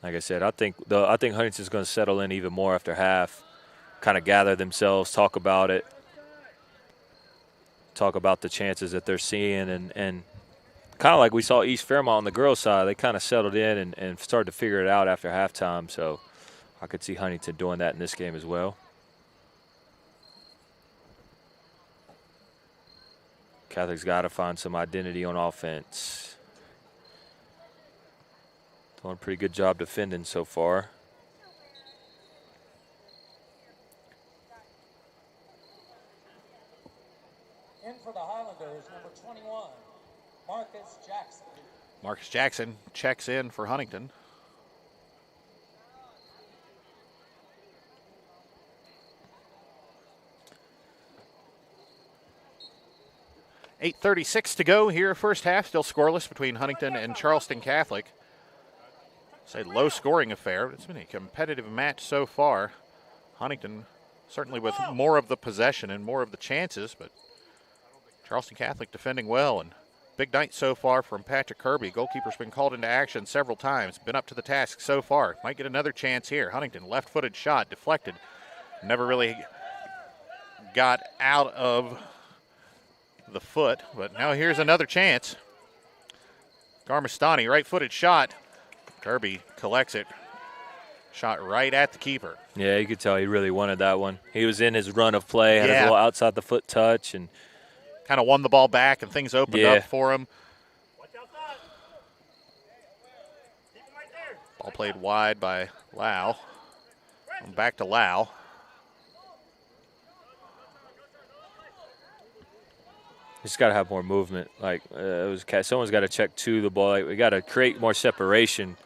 Like I said, I think Huntington's going to settle in even more after half, kind of gather themselves, talk about it, talk about the chances that they're seeing, and kind of like we saw East Fairmont on the girls' side, they kind of settled in and started to figure it out after halftime. So I could see Huntington doing that in this game as well. Catholic's got to find some identity on offense. Doing a pretty good job defending so far. In for the Highlanders, number 21, Marcus Jackson. Marcus Jackson checks in for Huntington. .8:36 to go here, first half. Still scoreless between Huntington and Charleston Catholic. It's a low-scoring affair. It's been a competitive match so far. Huntington certainly with more of the possession and more of the chances, but Charleston Catholic defending well. And big night so far from Patrick Kirby. Goalkeeper's been called into action several times. Been up to the task so far. Might get another chance here. Huntington, left-footed shot, deflected. Never really got out of the foot, but now here's another chance. Garmestani, right-footed shot. Kirby collects it. Shot right at the keeper. Yeah, you could tell he really wanted that one. He was in his run of play, had his little outside the foot touch, and kind of won the ball back, and things opened up for him. Ball played wide by Lau. Back to Lau. Just got to have more movement. Like someone's got to check to the ball. Like, we got to create more separation.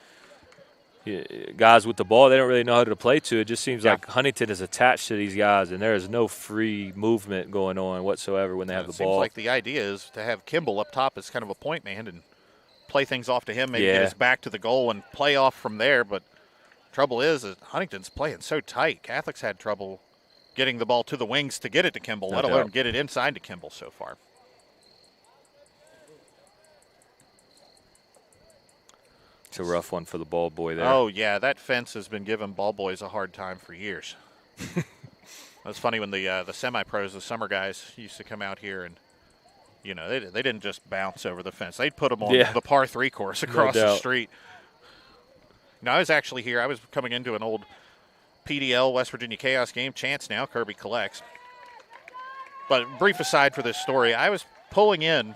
Guys with the ball, they don't really know how to play to. It just seems like Huntington is attached to these guys, and there is no free movement going on whatsoever when they have the ball. Seems like the idea is to have Kimball up top as kind of a point man and play things off to him, maybe get his back to the goal and play off from there. But trouble is Huntington's playing so tight. Catholic's had trouble getting the ball to the wings to get it to Kimball, let alone get it inside to Kimball so far. That's a rough one for the ball boy there. Oh, yeah, that fence has been giving ball boys a hard time for years. It was funny when the semi-pros, the summer guys, used to come out here and, you know, they didn't just bounce over the fence. They'd put them on the par 3 course across the street. Now, I was actually here. I was coming into an old PDL West Virginia Chaos game. Chance now, Kirby collects. But brief aside for this story, I was pulling in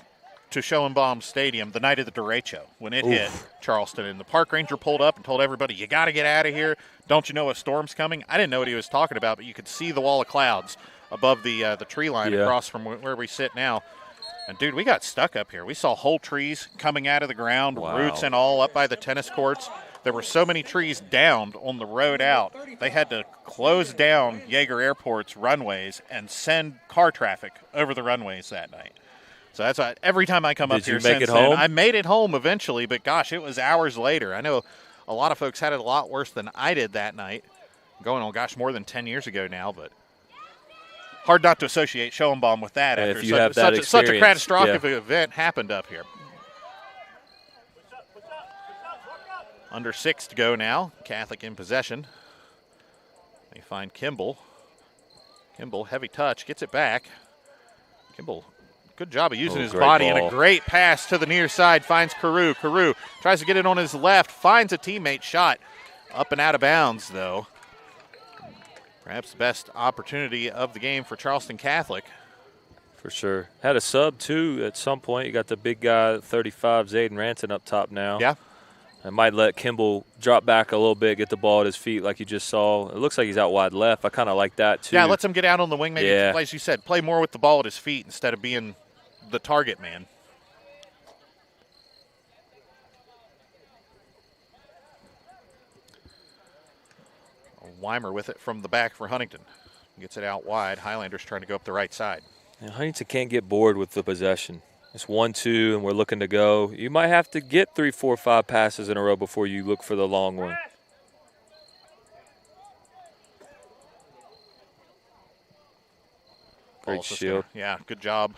to Schoenbaum Stadium the night of the derecho when it hit Charleston, and the park ranger pulled up and told everybody, you got to get out of here. Don't you know a storm's coming? I didn't know what he was talking about, but you could see the wall of clouds above the tree line across from where we sit now. And, dude, we got stuck up here. We saw whole trees coming out of the ground, roots and all, up by the tennis courts. There were so many trees downed on the road out, they had to close down Yeager Airport's runways and send car traffic over the runways that night. So that's why every time I come up here since then, I made it home eventually, but gosh, it was hours later. I know a lot of folks had it a lot worse than I did that night, going on, gosh, more than 10 years ago now, but hard not to associate Schoenbaum with that after such a catastrophic event happened up here. Under 6 to go now. Catholic in possession. They find Kimball. Kimball, heavy touch, gets it back. Kimball, good job of using his body, and a great pass to the near side. Finds Carew. Carew tries to get it on his left. Finds a teammate shot. Up and out of bounds, though. Perhaps the best opportunity of the game for Charleston Catholic. For sure. Had a sub, too, at some point. You got the big guy, 35, Zayden Ranson, up top now. Yeah. I might let Kimball drop back a little bit, get the ball at his feet like you just saw. It looks like he's out wide left. I kind of like that, too. Yeah, lets him get out on the wing. Maybe, as you said, play more with the ball at his feet instead of being the target man. Weimer with it from the back for Huntington. Gets it out wide. Highlanders trying to go up the right side. And Huntington can't get bored with the possession. It's 1-2, and we're looking to go. You might have to get 3, 4, 5 passes in a row before you look for the long one. Great shield. Yeah, good job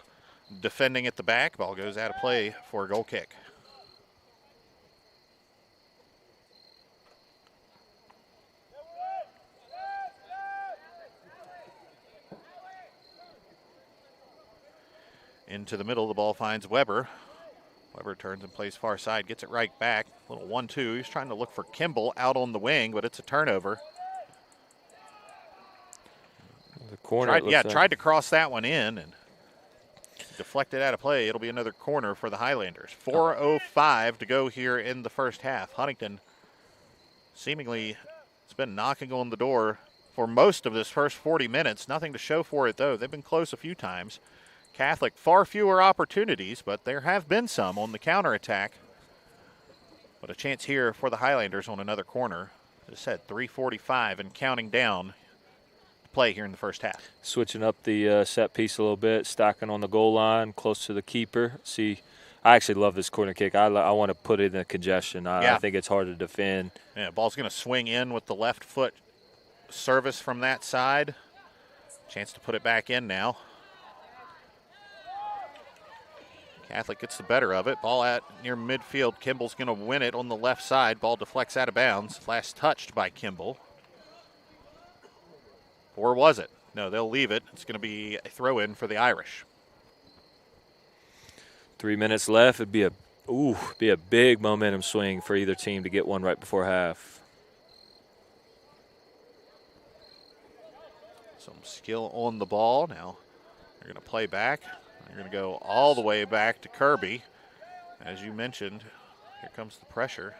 defending at the back. Ball goes out of play for a goal kick. Into the middle, the ball finds Weber. Weber turns and plays far side, gets it right back. Little 1-2. He's trying to look for Kimball out on the wing, but it's a turnover. The corner. Tried to cross that one in and deflected out of play. It'll be another corner for the Highlanders. 4:05 to go here in the first half. Huntington seemingly has been knocking on the door for most of this first 40 minutes. Nothing to show for it, though. They've been close a few times. Catholic, far fewer opportunities, but there have been some on the counterattack. But a chance here for the Highlanders on another corner. As I said, 3:45 and counting down to play here in the first half. Switching up the set piece a little bit, stacking on the goal line, close to the keeper. See, I actually love this corner kick. I want to put it in a congestion. I think it's hard to defend. Yeah, ball's going to swing in with the left foot service from that side. Chance to put it back in now. Catholic gets the better of it. Ball out near midfield. Kimball's going to win it on the left side. Ball deflects out of bounds. Last touched by Kimball. Or was it? No, they'll leave it. It's going to be a throw-in for the Irish. 3 minutes left. It'd be a big momentum swing for either team to get one right before half. Some skill on the ball. Now they're going to play back. They're going to go all the way back to Kirby. As you mentioned, here comes the pressure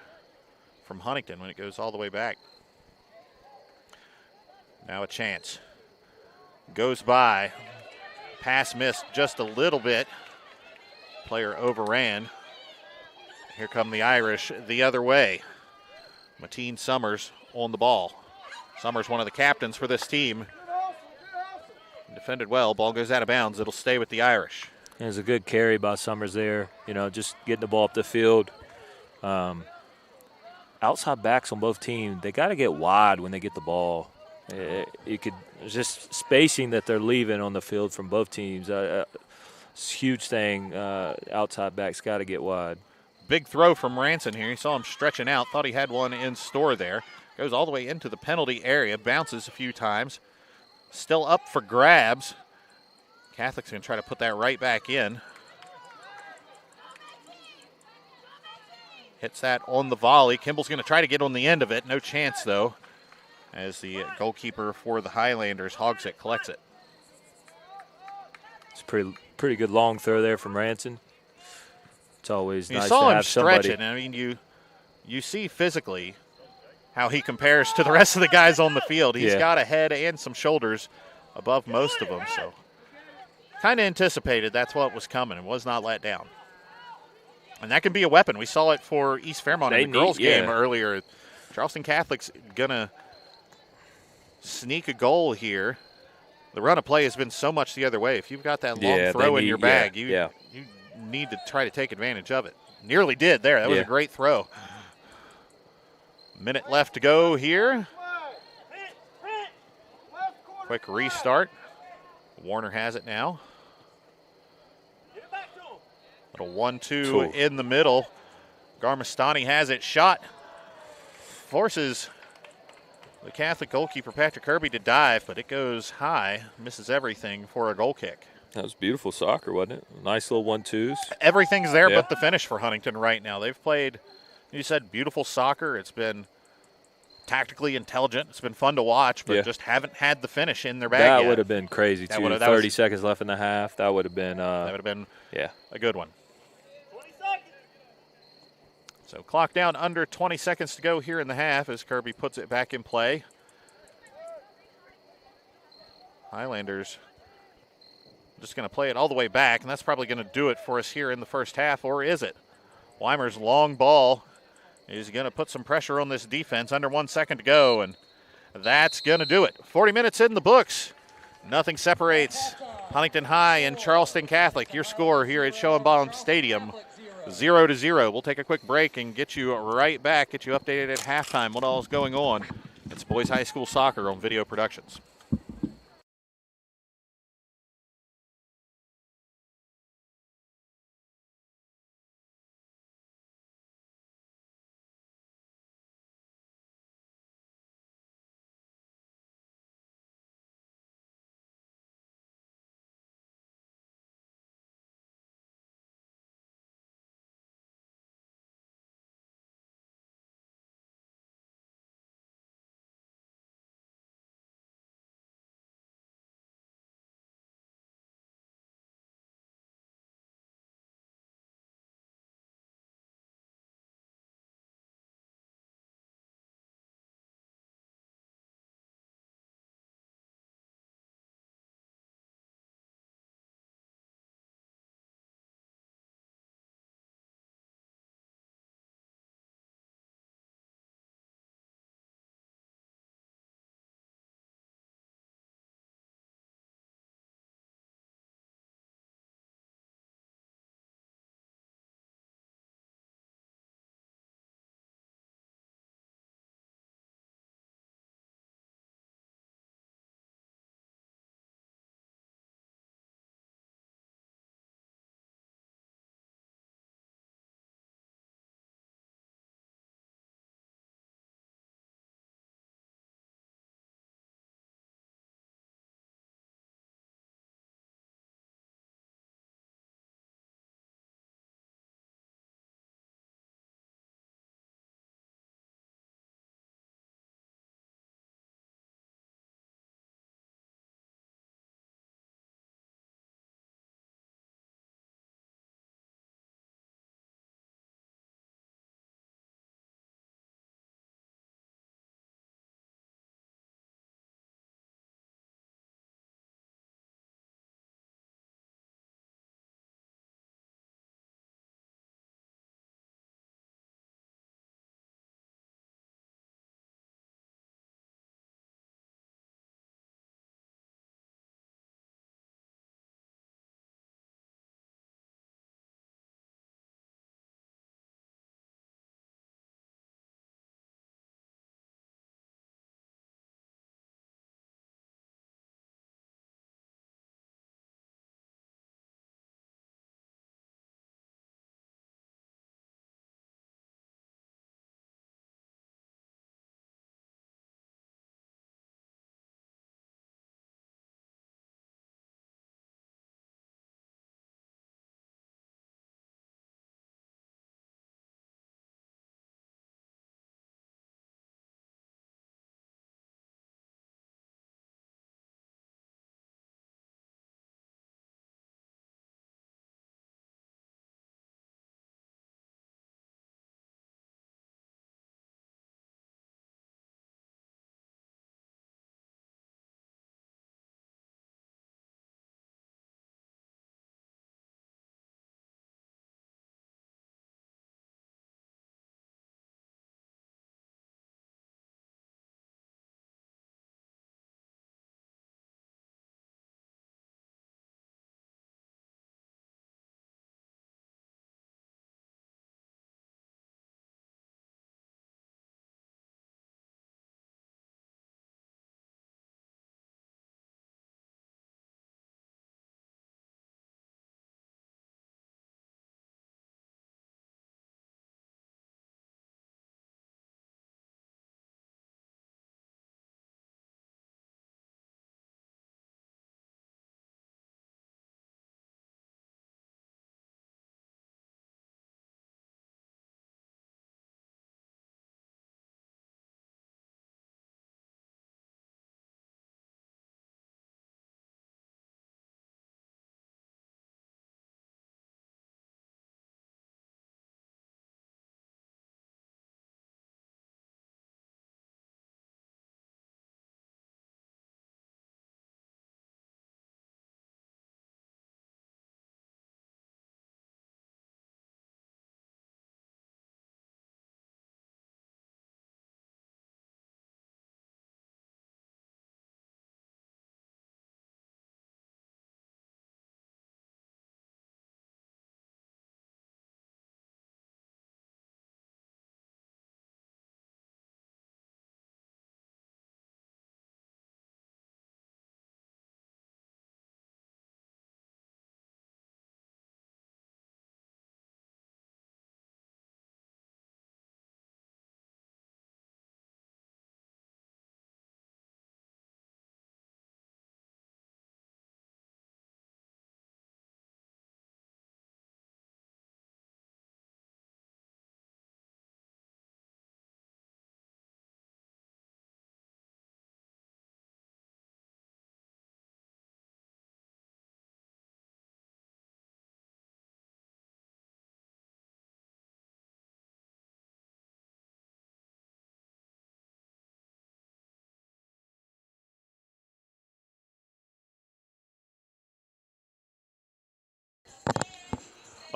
from Huntington when it goes all the way back. Now a chance. Goes by. Pass missed just a little bit. Player overran. Here come the Irish the other way. Mateen Summers on the ball. Summers, one of the captains for this team. Defended well. Ball goes out of bounds. It'll stay with the Irish. It was a good carry by Summers there. Just getting the ball up the field. Outside backs on both teams, they got to get wide when they get the ball. Just spacing that they're leaving on the field from both teams. It's a huge thing. Outside backs got to get wide. Big throw from Ranson here. He saw him stretching out, thought he had one in store there. Goes all the way into the penalty area, bounces a few times. Still up for grabs. Catholic's going to try to put that right back in. Hits that on the volley. Kimball's going to try to get on the end of it. No chance, though, as the goalkeeper for the Highlanders hogs it, collects it. It's a pretty good long throw there from Ranson. It's always nice to have somebody. You saw him stretch it. I mean, you see physically how he compares to the rest of the guys on the field. He's got a head and some shoulders above most of them, so kind of anticipated that's what was coming and was not let down. And that can be a weapon. We saw it for East Fairmont in the girls' game earlier. Charleston Catholic's going to sneak a goal here. The run of play has been so much the other way. If you've got that long throw in your bag, you need to try to take advantage of it. Nearly did there. That was a great throw. Minute left to go here. Quick restart. Warner has it now. Little 1-2 in the middle. Garmastani has it. Shot. Forces the Catholic goalkeeper, Patrick Kirby, to dive, but it goes high. Misses everything for a goal kick. That was beautiful soccer, wasn't it? Nice little 1-2s. Everything's there but the finish for Huntington right now. They've played, you said, beautiful soccer. It's been tactically intelligent. It's been fun to watch, but just haven't had the finish in their bag yet. That would have been crazy, too. 30 seconds left in the half. That would have been a good one. So clock down, under 20 seconds to go here in the half as Kirby puts it back in play. Highlanders just going to play it all the way back, and that's probably going to do it for us here in the first half, or is it? Weimer's long ball is going to put some pressure on this defense. Under 1 second to go, and that's going to do it. 40 minutes in the books. Nothing separates Huntington High and Charleston Catholic. Your score here at Schoenbaum Stadium, 0-0. We'll take a quick break and get you right back, get you updated at halftime what all is going on. It's Boys High School Soccer on Video Productions.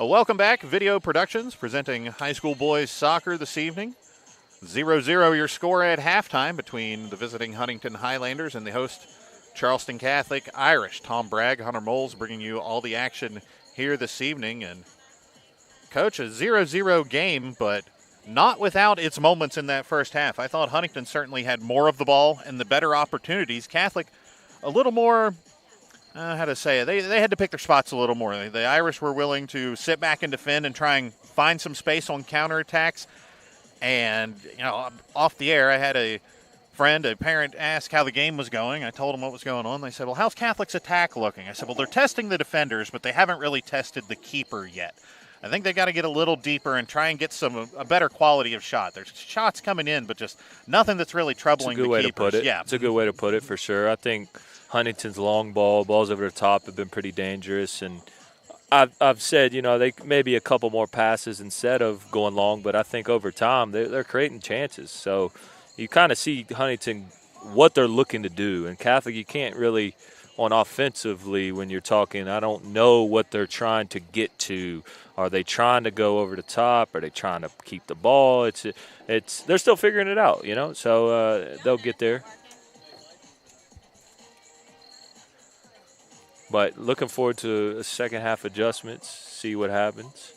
Welcome back, Video Productions, presenting high school boys soccer this evening. 0-0 your score at halftime between the visiting Huntington Highlanders and the host Charleston Catholic Irish. Tom Bragg, Hunter Moles bringing you all the action here this evening. And, Coach, a 0-0 game, but not without its moments in that first half. I thought Huntington certainly had more of the ball and the better opportunities. Catholic a little more, how to say it, they had to pick their spots a little more. The Irish were willing to sit back and defend and try and find some space on counterattacks. And, off the air, I had a parent ask how the game was going. I told them what was going on. They said, well, how's Catholic's attack looking? I said, well, they're testing the defenders, but they haven't really tested the keeper yet. I think they got to get a little deeper and try and get a better quality of shot. There's shots coming in, but just nothing that's really troubling the keepers. It's a good way to put it. Yeah. It's a good way to put it for sure. I think Huntington's long balls over the top have been pretty dangerous, and I've said, they maybe a couple more passes instead of going long, but I think over time they're creating chances. So you kind of see Huntington what they're looking to do, and Catholic you can't really on offensively when you're talking. I don't know what they're trying to get to. Are they trying to go over the top? Are they trying to keep the ball? It's they're still figuring it out, So they'll get there. But looking forward to a second half adjustments, see what happens.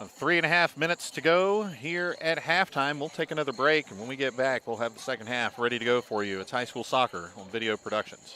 3.5 minutes to go here at halftime. We'll take another break, and when we get back, we'll have the second half ready to go for you. It's high school soccer on Video Productions.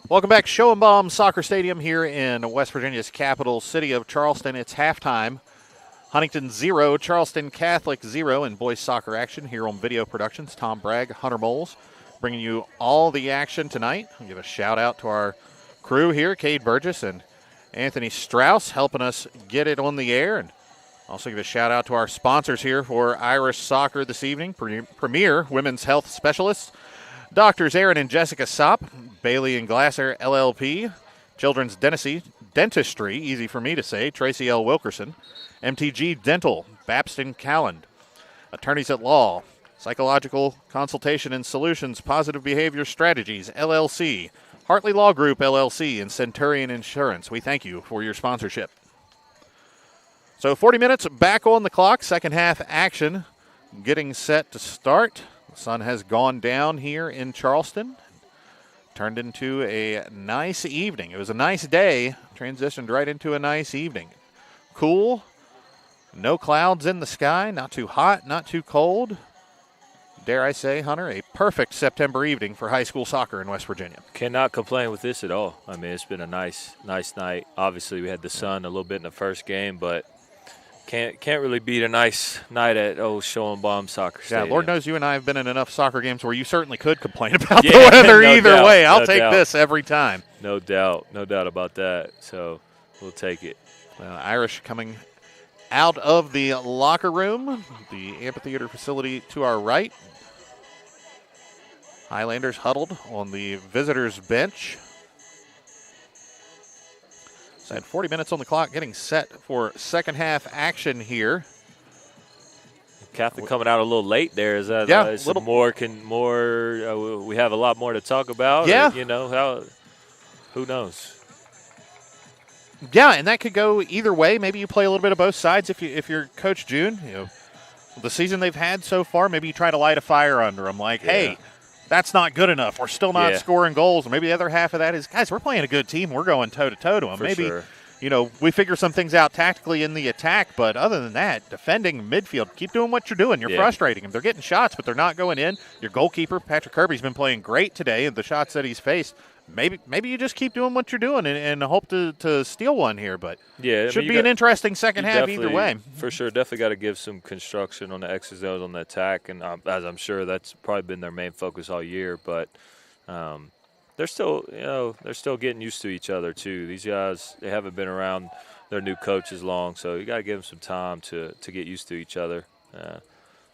Welcome back, Schoenbaum Soccer Stadium here in West Virginia's capital city of Charleston. It's halftime. Huntington 0, Charleston Catholic 0 in boys soccer action here on Video Productions. Tom Bragg, Hunter Moles, bringing you all the action tonight. I'll give a shout out to our crew here, Cade Burgess and Anthony Strauss, helping us get it on the air. And also give a shout out to our sponsors here for Irish soccer this evening, Premier Women's Health Specialists, Doctors Aaron and Jessica Sopp, Bailey and Glasser LLP, Children's Dentistry, Dentistry, easy for me to say, Tracy L. Wilkerson. MTG Dental, Babston Calland. Attorneys at Law, Psychological Consultation and Solutions, Positive Behavior Strategies, LLC. Hartley Law Group, LLC, and Centurion Insurance. We thank you for your sponsorship. So 40 minutes back on the clock, second half action getting set to start. The sun has gone down here in Charleston. Turned into a nice evening. It was a nice day, transitioned right into a nice evening. Cool, no clouds in the sky, not too hot, not too cold. Dare I say, Hunter, a perfect September evening for high school soccer in West Virginia. Cannot complain with this at all. I mean, it's been a nice night. Obviously, we had the sun a little bit in the first game, but can't really beat a nice night at Schoenbaum Soccer Stadium. Yeah, Lord knows you and I have been in enough soccer games where you certainly could complain about the weather either way. I'll take this every time. No doubt about that. So we'll take it. Irish coming out of the locker room, the amphitheater facility to our right. Highlanders huddled on the visitors' bench. So had 40 minutes on the clock, getting set for second half action here. Catholic coming out a little late there. Is that a little more? We have a lot more to talk about. Yeah, who knows? Yeah, and that could go either way. Maybe you play a little bit of both sides if you're Coach June. The season they've had so far, maybe you try to light a fire under them. Like, hey, that's not good enough. We're still not scoring goals. Or maybe the other half of that is, guys, we're playing a good team. We're going toe-to-toe to them. Maybe, we figure some things out tactically in the attack. But other than that, defending midfield, keep doing what you're doing. You're frustrating them. They're getting shots, but they're not going in. Your goalkeeper, Patrick Kirby's been playing great today in the shots that he's faced. Maybe you just keep doing what you're doing and hope to steal one here. But should be an interesting second half either way. For sure, definitely got to give some construction on the X's and O's on the attack. And as I'm sure that's probably been their main focus all year. But they're still getting used to each other too. These guys, they haven't been around their new coach as long, so you got to give them some time to get used to each other.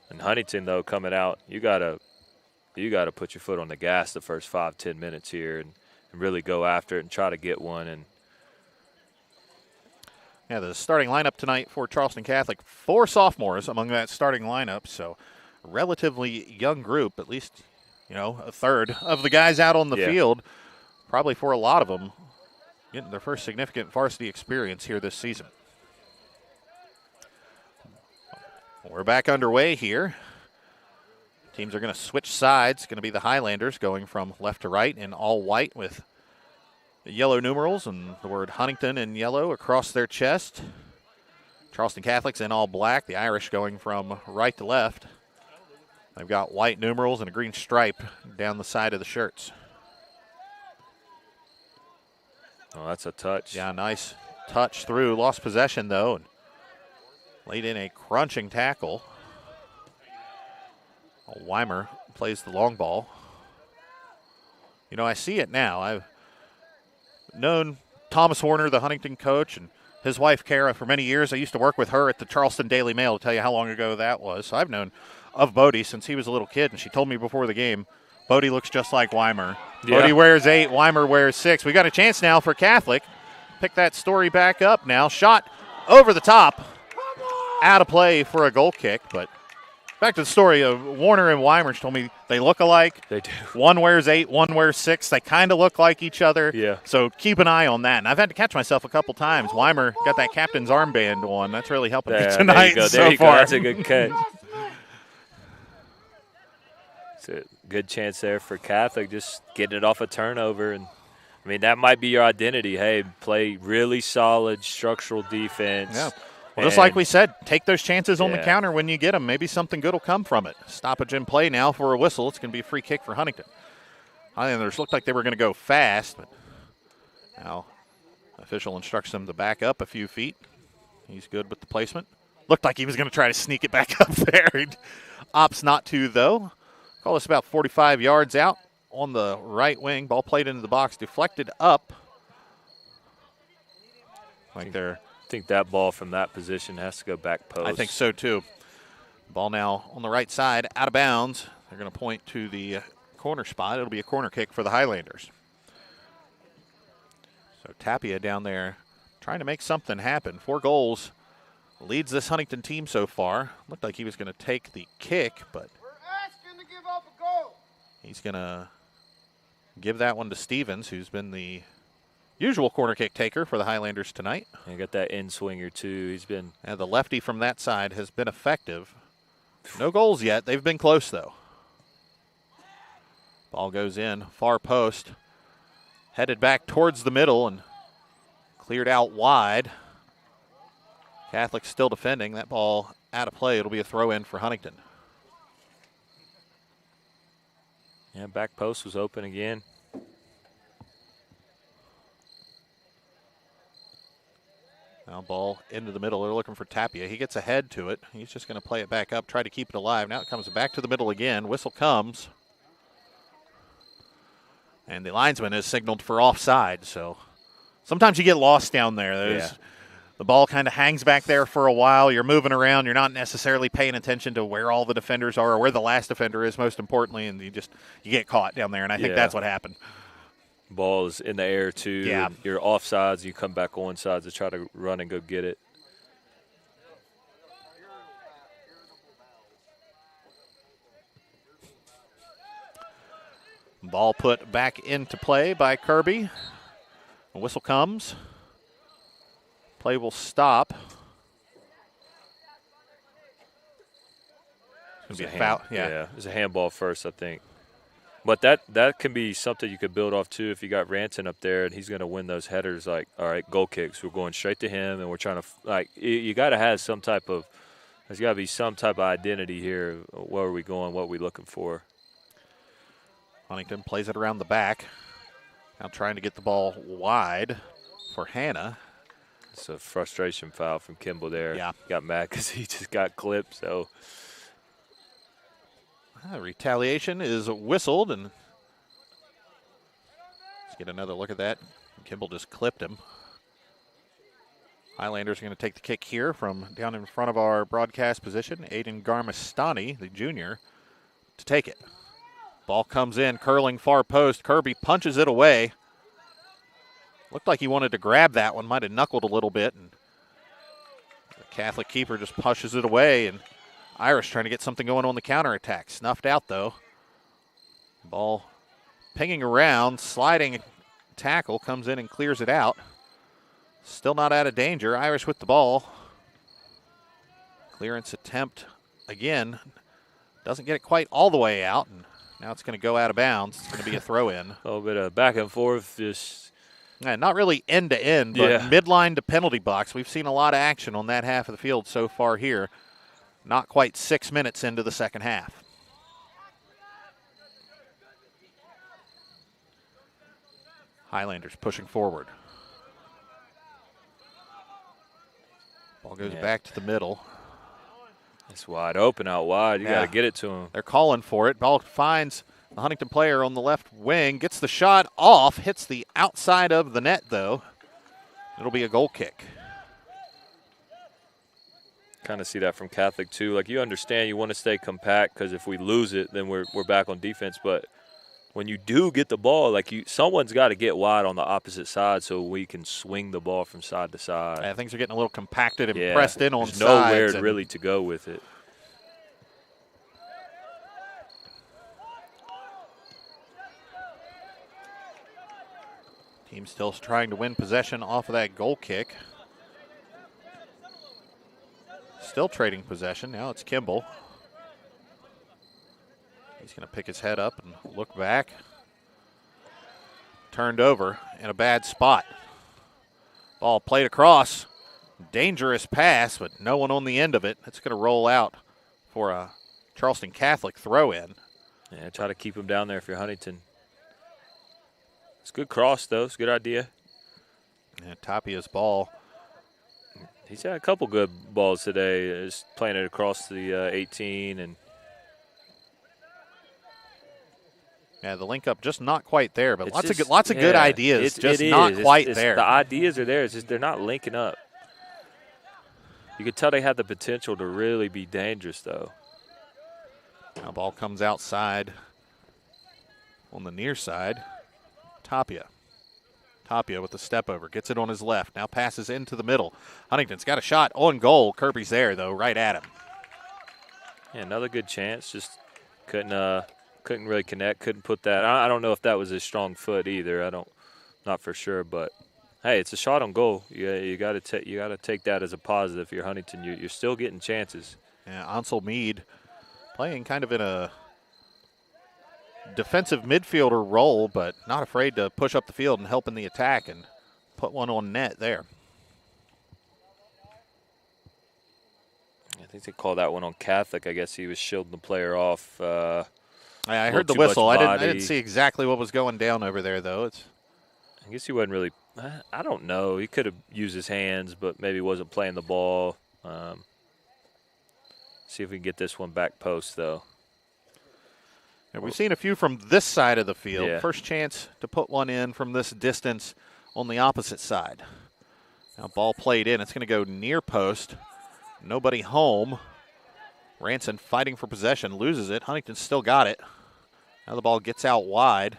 And Huntington, though, coming out, you got to put your foot on the gas the first 5-10 minutes here and really go after it and try to get one. And the starting lineup tonight for Charleston Catholic, 4 sophomores among that starting lineup, so a relatively young group, at least, a third of the guys out on the field, probably for a lot of them, getting their first significant varsity experience here this season. We're back underway here. Teams are going to switch sides. It's going to be the Highlanders going from left to right in all white with the yellow numerals and the word Huntington in yellow across their chest. Charleston Catholics in all black. The Irish going from right to left. They've got white numerals and a green stripe down the side of the shirts. Oh, that's a touch. Yeah, nice touch through. Lost possession, though, and laid in a crunching tackle. Weimer plays the long ball. I see it now. I've known Thomas Horner, the Huntington coach, and his wife, Kara, for many years. I used to work with her at the Charleston Daily Mail to tell you how long ago that was. So I've known of Bodie since he was a little kid, and she told me before the game, Bodie looks just like Weimer. Yeah. Bodie wears 8, Weimer wears 6. We got a chance now for Catholic. Pick that story back up now. Shot over the top. Out of play for a goal kick, but back to the story of Warner and Weimer. She told me they look alike. They do. One wears 8, one wears 6. They kind of look like each other. Yeah. So keep an eye on that. And I've had to catch myself a couple times. Weimer got that captain's armband on. That's really helping me tonight so far. That's a good catch. It's a good chance there for Catholic, just getting it off a turnover. And I mean, that might be your identity. Hey, play really solid structural defense. Yeah. Well, just like we said, take those chances on the counter when you get them. Maybe something good will come from it. Stoppage in play now for a whistle. It's going to be a free kick for Huntington. Highlanders looked like they were going to go fast, but now official instructs them to back up a few feet. He's good with the placement. Looked like he was going to try to sneak it back up there. Opts not to, though. Call this about 45 yards out on the right wing. Ball played into the box, deflected up. Like they're... I think that ball from that position has to go back post. I think so, too. Ball now on the right side, out of bounds. They're going to point to the corner spot. It'll be a corner kick for the Highlanders. So Tapia down there trying to make something happen. 4 goals leads this Huntington team so far. Looked like he was going to take the kick, but he's going to give that one to Stevens, who's been the usual corner kick taker for the Highlanders tonight. And got that in swinger too. He's been. And the lefty from that side has been effective. No goals yet. They've been close though. Ball goes in, far post. Headed back towards the middle and cleared out wide. Catholic still defending. That ball out of play. It'll be a throw in for Huntington. Yeah, back post was open again. Now ball into the middle. They're looking for Tapia. He gets ahead to it. He's just going to play it back up, try to keep it alive. Now it comes back to the middle again. Whistle comes. And the linesman has signaled for offside. So sometimes you get lost down there. The ball kind of hangs back there for a while. You're moving around. You're not necessarily paying attention to where all the defenders are or where the last defender is, most importantly, and you get caught down there. And I think that's what happened. Ball is in the air, too. Yeah. You're offsides. You come back onside to try to run and go get it. Ball put back into play by Kirby. A whistle comes. Play will stop. It's going to be a foul. Yeah, it was a handball first, I think. But that can be something you could build off, too, if you got Ranson up there and he's going to win those headers, like, all right, goal kicks. We're going straight to him, and we're trying to, like, you got to have some type of, there's got to be some type of identity here. Where are we going? What are we looking for? Huntington plays it around the back. Now trying to get the ball wide for Hannah. It's a frustration foul from Kimball there. Yeah. Got mad because he just got clipped, so. Retaliation is whistled, and let's get another look at that. Kimball just clipped him. Highlanders are going to take the kick here from down in front of our broadcast position. Aiden Garmastani, the junior, to take it. Ball comes in, curling far post. Kirby punches it away. Looked like he wanted to grab that one, might have knuckled a little bit, and the Catholic keeper just pushes it away, and Irish trying to get something going on the counterattack. Snuffed out, though. Ball pinging around, sliding tackle, comes in and clears it out. Still not out of danger. Irish with the ball. Clearance attempt again. Doesn't get it quite all the way out, and now it's going to go out of bounds. It's going to be a throw-in. A little bit of back and forth, just. Yeah, not really end-to-end, but midline to penalty box. We've seen a lot of action on that half of the field so far here. Not quite 6 minutes into the second half. Highlanders pushing forward. Ball goes back to the middle. It's wide open out wide. You got to get it to him. They're calling for it. Ball finds the Huntington player on the left wing. Gets the shot off. Hits the outside of the net, though. It'll be a goal kick. Kind of see that from Catholic, too. Like, you understand you want to stay compact because if we lose it, then we're back on defense. But when you do get the ball, like someone's got to get wide on the opposite side so we can swing the ball from side to side. Yeah, things are getting a little compacted and pressed in on sides. There's nowhere really to go with it. Team still trying to win possession off of that goal kick. Still trading possession. Now it's Kimball. He's going to pick his head up and look back. Turned over in a bad spot. Ball played across. Dangerous pass, but no one on the end of it. It's going to roll out for a Charleston Catholic throw-in. Yeah, try to keep him down there if you're Huntington. It's a good cross, though. It's a good idea. And Tapia's ball. He's had a couple good balls today. Just playing it across the 18 and. Yeah, the link up just not quite there, but lots just, of good ideas. Just not quite there. The ideas are there. It's just they're not linking up. You could tell they had the potential to really be dangerous, though. Now ball comes outside on the near side. Tapia Tapia with the step over. Gets it on his left. Now passes into the middle. Huntington's got a shot on goal. Kirby's there, though, right at him. Yeah, another good chance. Just couldn't really connect. Couldn't put that. I don't know if that was his strong foot either. Not for sure. But hey, it's a shot on goal. You got to take that as a positive. If you're Huntington, you're still getting chances. Yeah, Ansel Mead playing kind of in a defensive midfielder role, but not afraid to push up the field and help in the attack and put one on net there. I think they called that one on Catholic. I guess he was shielding the player off. I heard the whistle. I didn't see exactly what was going down over there, though. I guess he wasn't really – I don't know. He could have used his hands, but maybe wasn't playing the ball. See if we can get this one back post, though. And we've seen a few from this side of the field. Yeah. First chance to put one in from this distance on the opposite side. Now ball played in. It's going to go near post. Nobody home. Ranson fighting for possession, loses it. Huntington still got it. Now the ball gets out wide.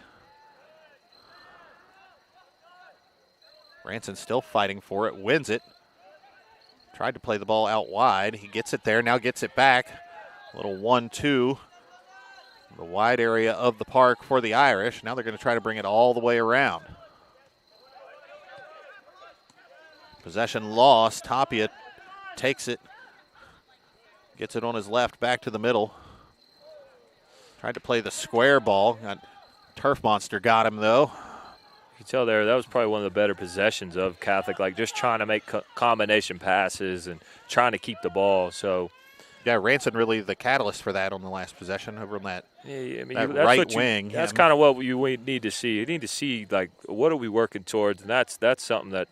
Ranson still fighting for it, wins it. Tried to play the ball out wide. He gets it there, now gets it back. A little 1-2. The wide area of the park for the Irish. Now they're going to try to bring it all the way around. Possession lost. Tapia takes it. Gets it on his left, back to the middle. Tried to play the square ball. Turf Monster got him, though. You can tell there that was probably one of the better possessions of Catholic, like just trying to make combination passes and trying to keep the ball. So, yeah, Ranson really the catalyst for that on the last possession over on that, I mean, that that's right what wing. That's kind of what you need to see. You need to see, like, what are we working towards? And that's something that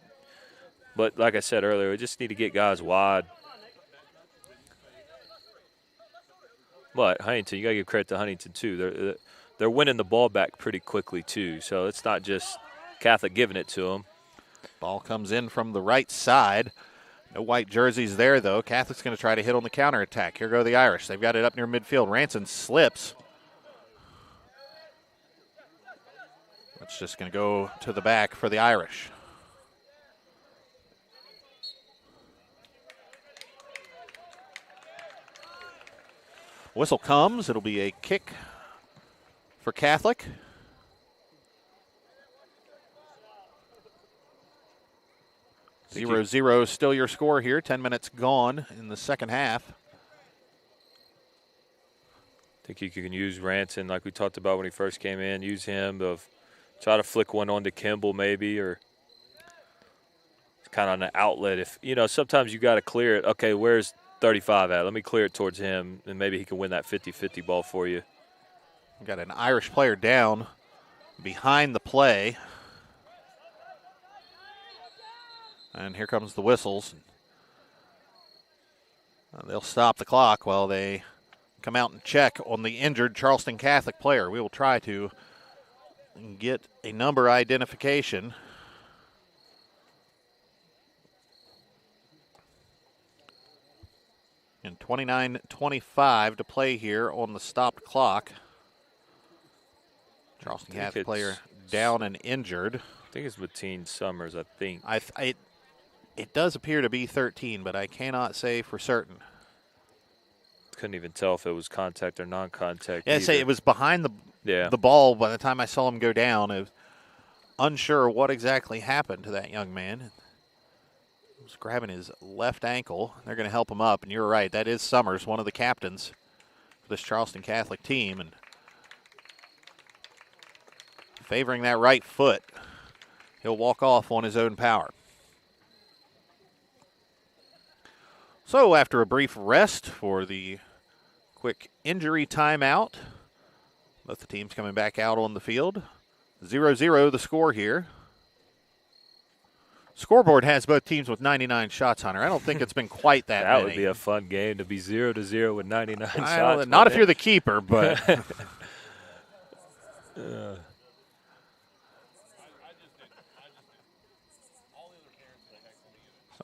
– but like I said earlier, we just need to get guys wide. But Huntington, you got to give credit to Huntington, too. They're winning the ball back pretty quickly, too. So it's not just Catholic giving it to them. Ball comes in from the right side. No white jerseys there, though. Catholic's going to try to hit on the counterattack. Here go the Irish. They've got it up near midfield. Ranson slips. It's just going to go to the back for the Irish. Whistle comes. It'll be a kick for Catholic. Zero still your score here. 10 minutes gone in the second half. I think you can use Ranson like we talked about when he first came in. Use him to try to flick one onto Kimball maybe, or kind of on an outlet. If sometimes you got to clear it. Okay, where's 35 at? Let me clear it towards him, and maybe he can win that 50-50 ball for you. We've got an Irish player down behind the play. And here comes the whistles. They'll stop the clock while they come out and check on the injured Charleston Catholic player. We will try to get a number identification. And 29:25 to play here on the stopped clock. Charleston Catholic player down and injured. I think it's Mateen Summers, I think. It does appear to be 13, but I cannot say for certain. Couldn't even tell if it was contact or non-contact. Yeah, I say it was behind the ball by the time I saw him go down. I was unsure what exactly happened to that young man. He was grabbing his left ankle. They're going to help him up, and you're right. That is Summers, one of the captains for this Charleston Catholic team, and favoring that right foot. He'll walk off on his own power. So after a brief rest for the quick injury timeout, both the teams coming back out on the field. 0-0 the score here. Scoreboard has both teams with 99 shots, Hunter. I don't think it's been quite that many. That would be a fun game to be 0-0 with 99 shots. Not if you're the keeper, but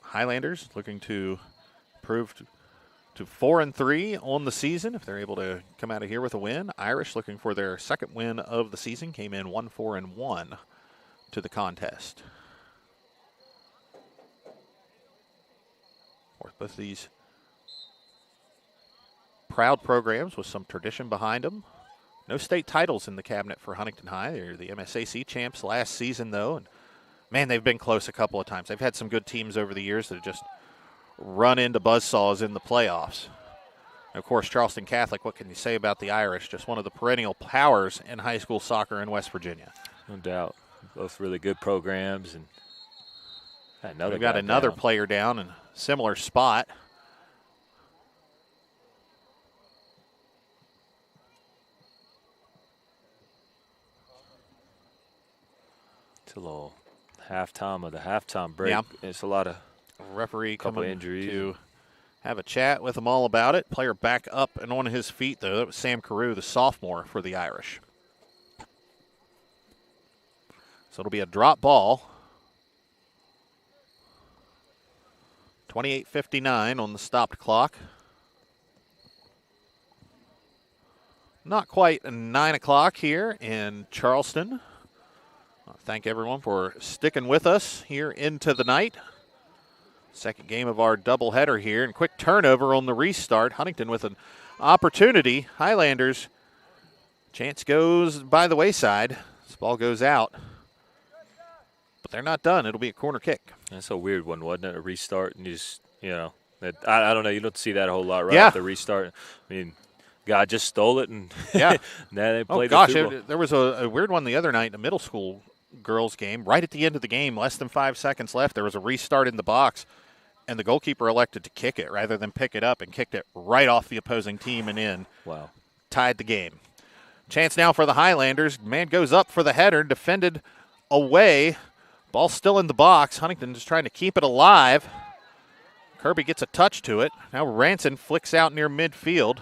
Highlanders looking to improve to 4-3 on the season if they're able to come out of here with a win. Irish looking for their second win of the season, came in 1-4-1 to the contest. Both of these proud programs with some tradition behind them. No state titles in the cabinet for Huntington High. They're the MSAC champs last season, though. And, man, they've been close a couple of times. They've had some good teams over the years that have just run into buzzsaws in the playoffs. And, of course, Charleston Catholic, what can you say about the Irish? Just one of the perennial powers in high school soccer in West Virginia. No doubt. Both really good programs. And we've got another player down in a similar spot. It's a little halftime of the halftime break. Yeah. It's a lot of referee coming injuries to have a chat with them all about it. Player back up and on his feet, though. That was Sam Carew, the sophomore for the Irish. So it'll be a drop ball. 28:59 on the stopped clock. Not quite 9 o'clock here in Charleston. Thank everyone for sticking with us here into the night. Second game of our doubleheader here, and quick turnover on the restart. Huntington with an opportunity. Highlanders, chance goes by the wayside. This ball goes out. But they're not done. It'll be a corner kick. That's a weird one, wasn't it? A restart, and you just, I don't know. You don't see that a whole lot right Yeah. after the restart. I mean, guy just stole it, and Yeah. now they Oh, played gosh, the football. there was a weird one the other night in a middle school girls game. Right at the end of the game, less than 5 seconds left, there was a restart in the box, and the goalkeeper elected to kick it rather than pick it up and kicked it right off the opposing team and in. Wow. Tied the game. Chance now for the Highlanders. Man goes up for the header, defended away. Ball still in the box. Huntington just trying to keep it alive. Kirby gets a touch to it. Now Ranson flicks out near midfield.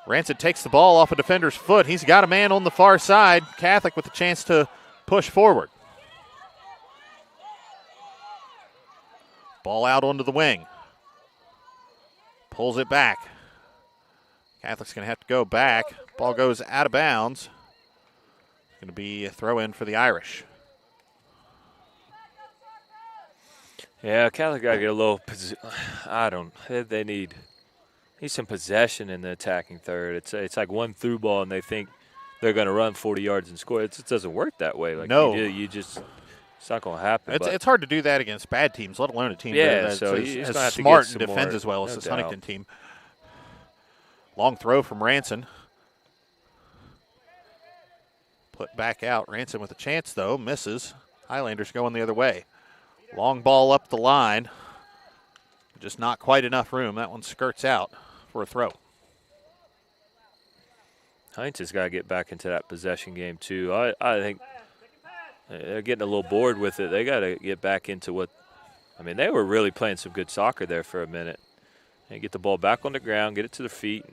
Ranson takes the ball off a defender's foot. He's got a man on the far side. Catholic with a chance to push forward. Ball out onto the wing. Pulls it back. Catholic's going to have to go back. Ball goes out of bounds. Going to be a throw in for the Irish. Yeah, Catholic got to get a little. They need some possession in the attacking third. It's like one through ball, and they think they're going to run 40 yards and score. It doesn't work that way. Like no, it's not going to happen. It's hard to do that against bad teams, let alone a team that's as smart and defends as well as this Huntington team. Long throw from Ranson. Put back out. Ranson with a chance, though. Misses. Highlanders going the other way. Long ball up the line. Just not quite enough room. That one skirts out for a throw. Huntington's got to get back into that possession game, too. I think they're getting a little bored with it. They got to get back into they were really playing some good soccer there for a minute. And get the ball back on the ground, get it to their feet,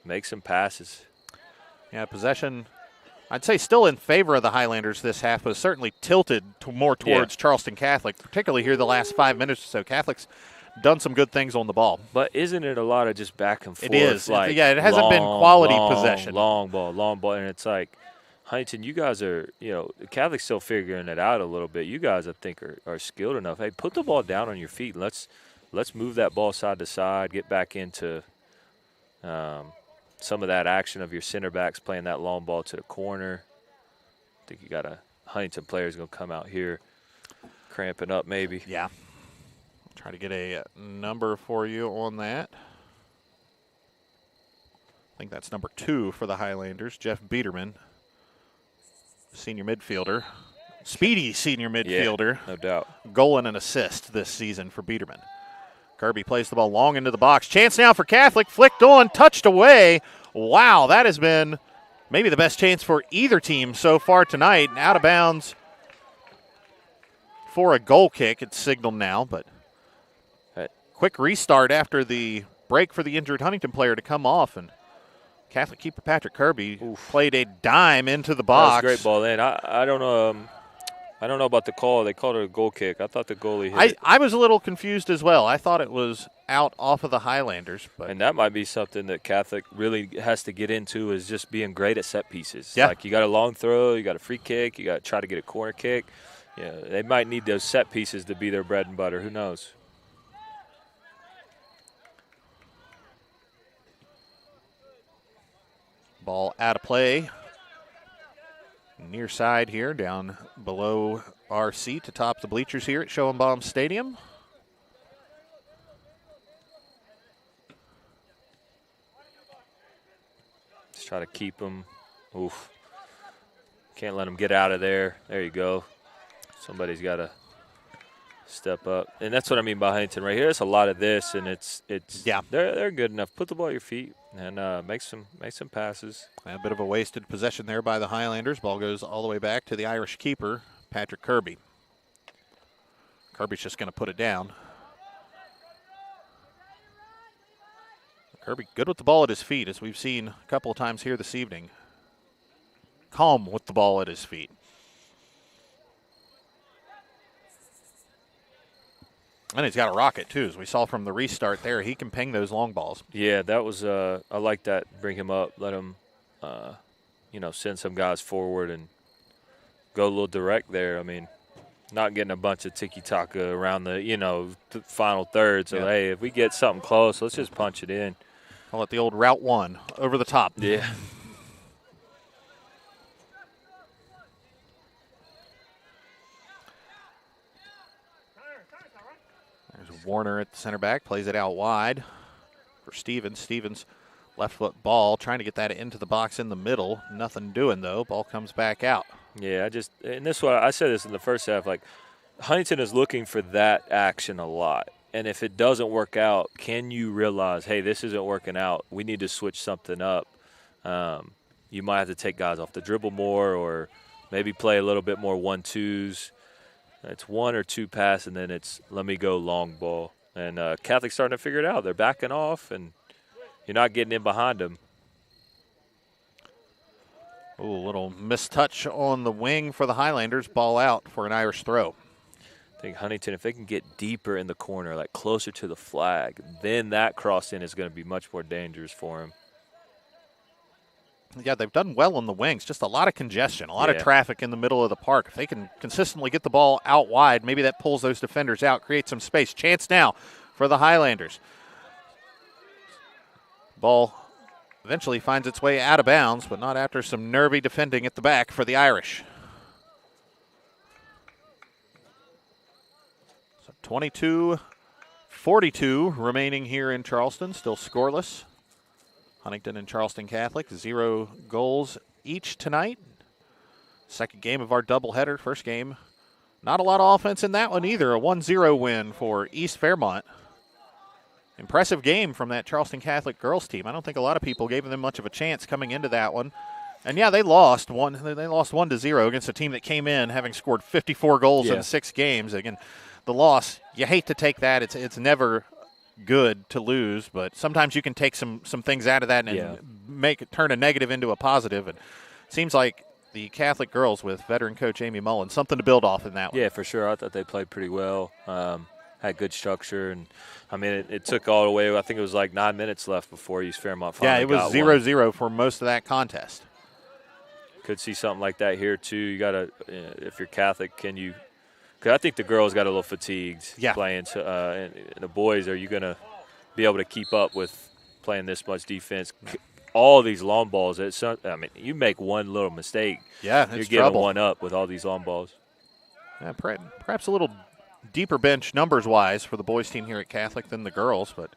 make some passes. Yeah, possession, I'd say still in favor of the Highlanders this half, but certainly tilted more towards Charleston Catholic, particularly here the last 5 minutes or so. Catholic's done some good things on the ball. But isn't it a lot of just back and forth? It is. Like it hasn't been quality possession. Long ball. And it's like, Huntington, you guys are, Catholic's still figuring it out a little bit. You guys, I think, are skilled enough. Hey, put the ball down on your feet. Let's move that ball side to side, get back into some of that action of your center backs playing that long ball to the corner. I think you got a Huntington player's going to come out here cramping up maybe. Yeah. I'll try to get a number for you on that. I think that's number 2 for the Highlanders, Jeff Biederman, senior midfielder. Speedy senior midfielder. Yeah, no doubt. Goal and an assist this season for Biederman. Kirby plays the ball long into the box. Chance now for Catholic. Flicked on, touched away. Wow, that has been maybe the best chance for either team so far tonight. Out of bounds for a goal kick. It's signaled now, but quick restart after the break for the injured Huntington player to come off. And Catholic keeper Patrick Kirby played a dime into the box. That was a great ball in. I don't know. I don't know about the call. They called it a goal kick. I thought the goalie hit it. I was a little confused as well. I thought it was out off of the Highlanders. But And that might be something that Catholic really has to get into, is just being great at set pieces. Yeah. Like, you got a long throw, you got a free kick, you got to try to get a corner kick. Yeah, they might need those set pieces to be their bread and butter. Who knows? Ball out of play. Near side here, down below our seat atop the bleachers here at Schoenbaum Stadium. Just try to keep them. Oof. Can't let them get out of there. There you go. Somebody's got to step up. And that's what I mean by Huntington right here. It's a lot of this, and it's Yeah. They're good enough. Put the ball at your feet and make some passes. A bit of a wasted possession there by the Highlanders. Ball goes all the way back to the Irish keeper, Patrick Kirby. Kirby's just going to put it down. Kirby good with the ball at his feet, as we've seen a couple of times here this evening. Calm with the ball at his feet. And he's got a rocket, too, as we saw from the restart there. He can ping those long balls. Yeah, that was I like that. Bring him up, let him, send some guys forward and go a little direct there. I mean, not getting a bunch of tiki-taka around the, final third. So, hey, if we get something close, let's just punch it in. Call it the old Route 1, over the top. Yeah. There's Warner at the center back, plays it out wide for Stevens. Stevens, left foot ball, trying to get that into the box in the middle. Nothing doing, though. Ball comes back out. Yeah, and this one, I said this in the first half, like, Huntington is looking for that action a lot. And if it doesn't work out, can you realize, hey, this isn't working out. We need to switch something up. You might have to take guys off the dribble more, or maybe play a little bit more 1-2s. It's one or two pass, and then it's let me go long ball. And Catholic's starting to figure it out. They're backing off, and you're not getting in behind them. Ooh, a little mistouch on the wing for the Highlanders. Ball out for an Irish throw. I think Huntington, if they can get deeper in the corner, like closer to the flag, then that cross in is going to be much more dangerous for him. Yeah, they've done well on the wings. Just a lot of congestion, a lot of traffic in the middle of the park. If they can consistently get the ball out wide, maybe that pulls those defenders out, creates some space. Chance now for the Highlanders. Ball eventually finds its way out of bounds, but not after some nervy defending at the back for the Irish. So 22-42 remaining here in Charleston, still scoreless. Huntington and Charleston Catholic, 0 goals each tonight. Second game of our doubleheader. First game, not a lot of offense in that one either. A 1-0 win for East Fairmont. Impressive game from that Charleston Catholic girls team. I don't think a lot of people gave them much of a chance coming into that one. And yeah, they lost 1-0 against a team that came in having scored 54 goals in 6 games. Again, the loss, you hate to take that. It's never good to lose, but sometimes you can take some things out of that and turn a negative into a positive. And it seems like the Catholic girls with veteran coach Amy Mullen, something to build off in that one. Yeah, for sure. I thought they played pretty well. Had good structure, and I mean it took all the way. I think it was like 9 minutes left before East Fairmont finally got one. Yeah, it was 0-0 for most of that contest. Could see something like that here too. You got to, if you're Catholic, can you? Because I think the girls got a little fatigued playing. And the boys, are you going to be able to keep up with playing this much defense? All these long balls. You make one little mistake. Yeah, you're giving one up with all these long balls. Yeah, perhaps a little deeper bench numbers-wise for the boys team here at Catholic than the girls, but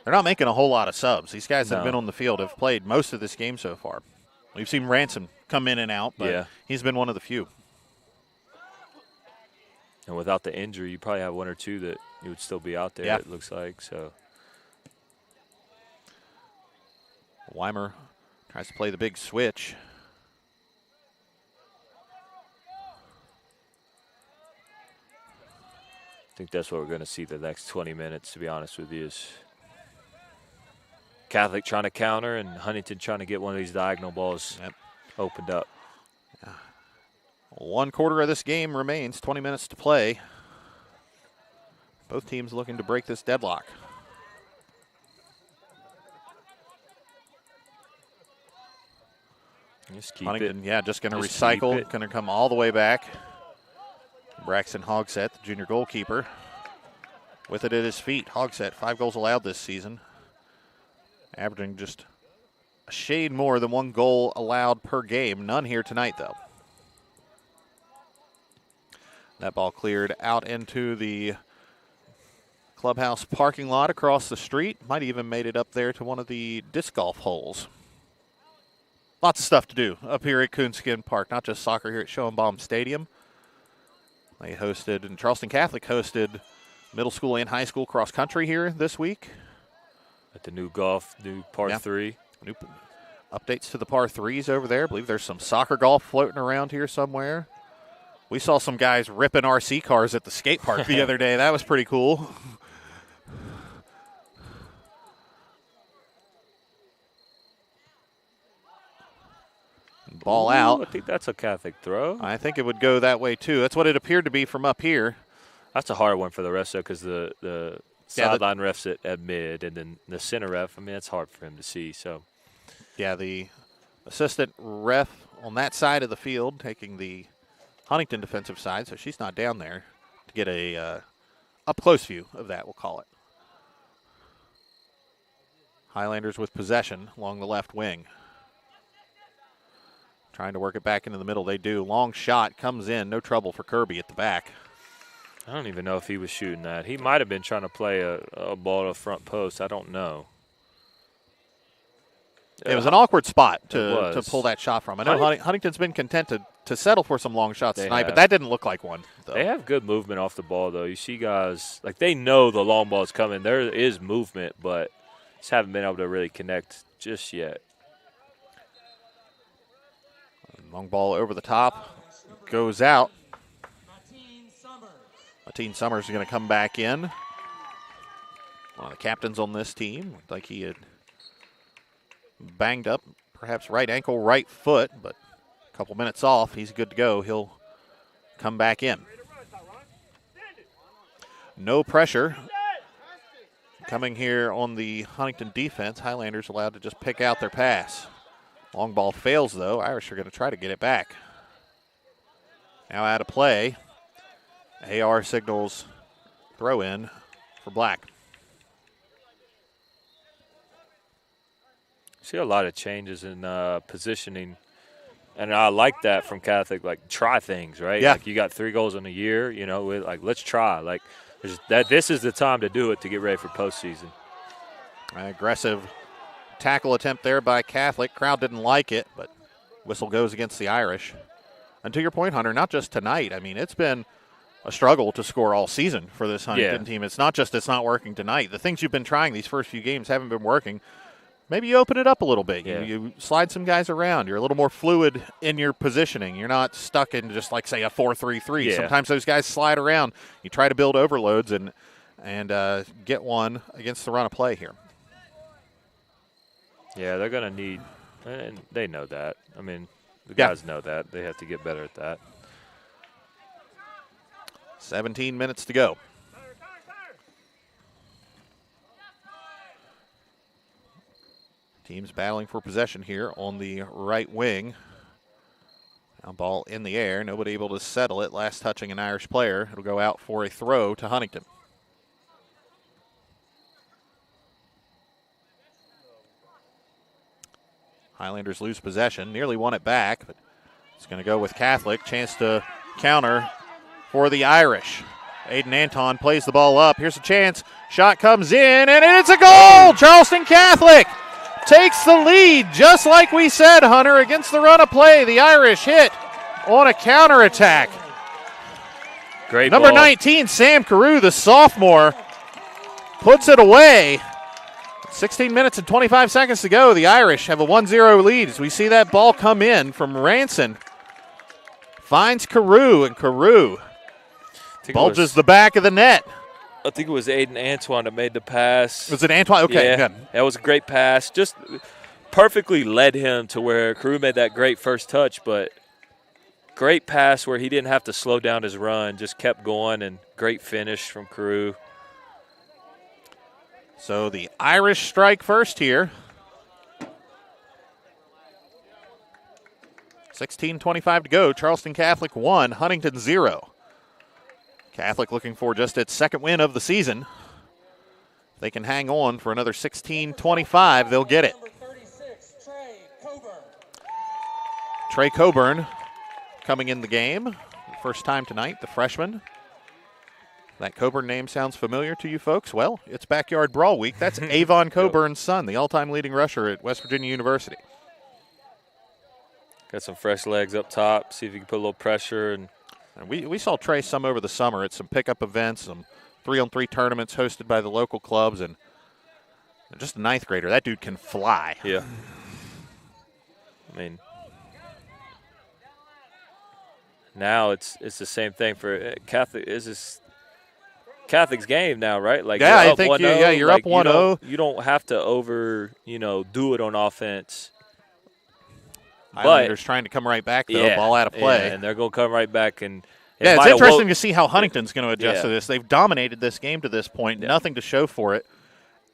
they're not making a whole lot of subs. These guys that have been on the field have played most of this game so far. We've seen Ransom come in and out, but he's been one of the few. And without the injury, you probably have one or two that you would still be out there, it looks like. So Weimer tries to play the big switch. I think that's what we're going to see the next 20 minutes, to be honest with you, is Catholic trying to counter and Huntington trying to get one of these diagonal balls opened up. 1 quarter of this game remains, 20 minutes to play. Both teams looking to break this deadlock. Just keep Huntington, it. yeah, just going to Just recycle, keep it. going to come all the way back. Braxton Hogsett, the junior goalkeeper, with it at his feet. Hogsett, 5 goals allowed this season, averaging just a shade more than 1 goal allowed per game. None here tonight, though. That ball cleared out into the clubhouse parking lot across the street. Might even made it up there to one of the disc golf holes. Lots of stuff to do up here at Coonskin Park, not just soccer here at Schoenbaum Stadium. They hosted, and Charleston Catholic hosted middle school and high school cross country here this week. At the new par 3. New updates to the par 3s over there. I believe there's some soccer golf floating around here somewhere. We saw some guys ripping RC cars at the skate park the other day. That was pretty cool. Ball out. I think that's a Catholic throw. I think it would go that way, too. That's what it appeared to be from up here. That's a hard one for the ref, though, because the sideline ref's at mid, and then the center ref, I mean, it's hard for him to see. So, yeah, the assistant ref on that side of the field taking the Huntington defensive side, so she's not down there to get a up-close view of that, we'll call it. Highlanders with possession along the left wing. Trying to work it back into the middle. They do. Long shot comes in. No trouble for Kirby at the back. I don't even know if he was shooting that. He might have been trying to play a ball to front post. I don't know. It was an awkward spot to pull that shot from. I know Huntington's been content to settle for some long shots tonight, but that didn't look like one, though. They have good movement off the ball, though. You see guys, like, they know the long ball's coming. There is movement, but just haven't been able to really connect just yet. Long ball over the top, goes out. Mateen Summers is going to come back in. One of the captains on this team. Looked like he had banged up, perhaps right ankle, right foot, but a couple minutes off. He's good to go. He'll come back in. No pressure coming here on the Huntington defense. Highlanders allowed to just pick out their pass. Long ball fails, though. Irish are going to try to get it back. Now out of play. AR signals throw in for Black. See a lot of changes in positioning, and I like that from Catholic. Like, try things, right? Yeah. Like, you got 3 goals in a year. You know, like, let's try. Like, this is the time to do it to get ready for postseason. Aggressive tackle attempt there by Catholic. Crowd didn't like it, but whistle goes against the Irish. And to your point, Hunter, not just tonight. I mean, it's been a struggle to score all season for this Huntington team. It's not just it's not working tonight. The things you've been trying these first few games haven't been working. Maybe you open it up a little bit. Yeah. You slide some guys around. You're a little more fluid in your positioning. You're not stuck in just like, say, a 4-3-3. Yeah. Sometimes those guys slide around. You try to build overloads and get one against the run of play here. Yeah, they're going to need – and they know that. I mean, the guys know that. They have to get better at that. 17 minutes to go. Teams battling for possession here on the right wing. Now ball in the air. Nobody able to settle it. Last touching an Irish player. It'll go out for a throw to Huntington. Highlanders lose possession. Nearly won it back, but it's going to go with Catholic. Chance to counter for the Irish. Aiden Anton plays the ball up. Here's a chance. Shot comes in, and it's a goal! Charleston Catholic takes the lead, just like we said, Hunter, against the run of play. The Irish hit on a counterattack. Great Number ball. 19, Sam Carew, the sophomore, puts it away. 16 minutes and 25 seconds to go. The Irish have a 1-0 lead as we see that ball come in from Ranson. Finds Carew, and Carew bulges the back of the net. I think it was Aiden Antoine that made the pass. Was it Antoine? Okay, yeah, good. That was a great pass. Just perfectly led him to where Carew made that great first touch, but great pass where he didn't have to slow down his run, just kept going, and great finish from Carew. So the Irish strike first here. 16:25 to go. Charleston Catholic 1, Huntington 0. Catholic looking for just its second win of the season. If they can hang on for another 16:25, they'll get it. Number 36, Trey Coburn. Trey Coburn coming in the game. First time tonight, the freshman. That Coburn name sounds familiar to you folks. Well, it's Backyard Brawl Week. That's Avon Coburn's son, the all-time leading rusher at West Virginia University. Got some fresh legs up top, see if you can put a little pressure. And we saw Trey some over the summer at some pickup events, some 3-on-3 tournaments hosted by the local clubs, and just a ninth grader. That dude can fly. Yeah. I mean, now it's the same thing for Catholic. Is this Catholic's game now, right? Like, yeah, you're I think you're like, up 1-0. You don't have to do it on offense. Highlanders trying to come right back, though. Ball out of play. Yeah, and they're going to come right back. And it's interesting to see how Huntington's going to adjust to Yeah. this. They've dominated this game to this point, nothing to show for it.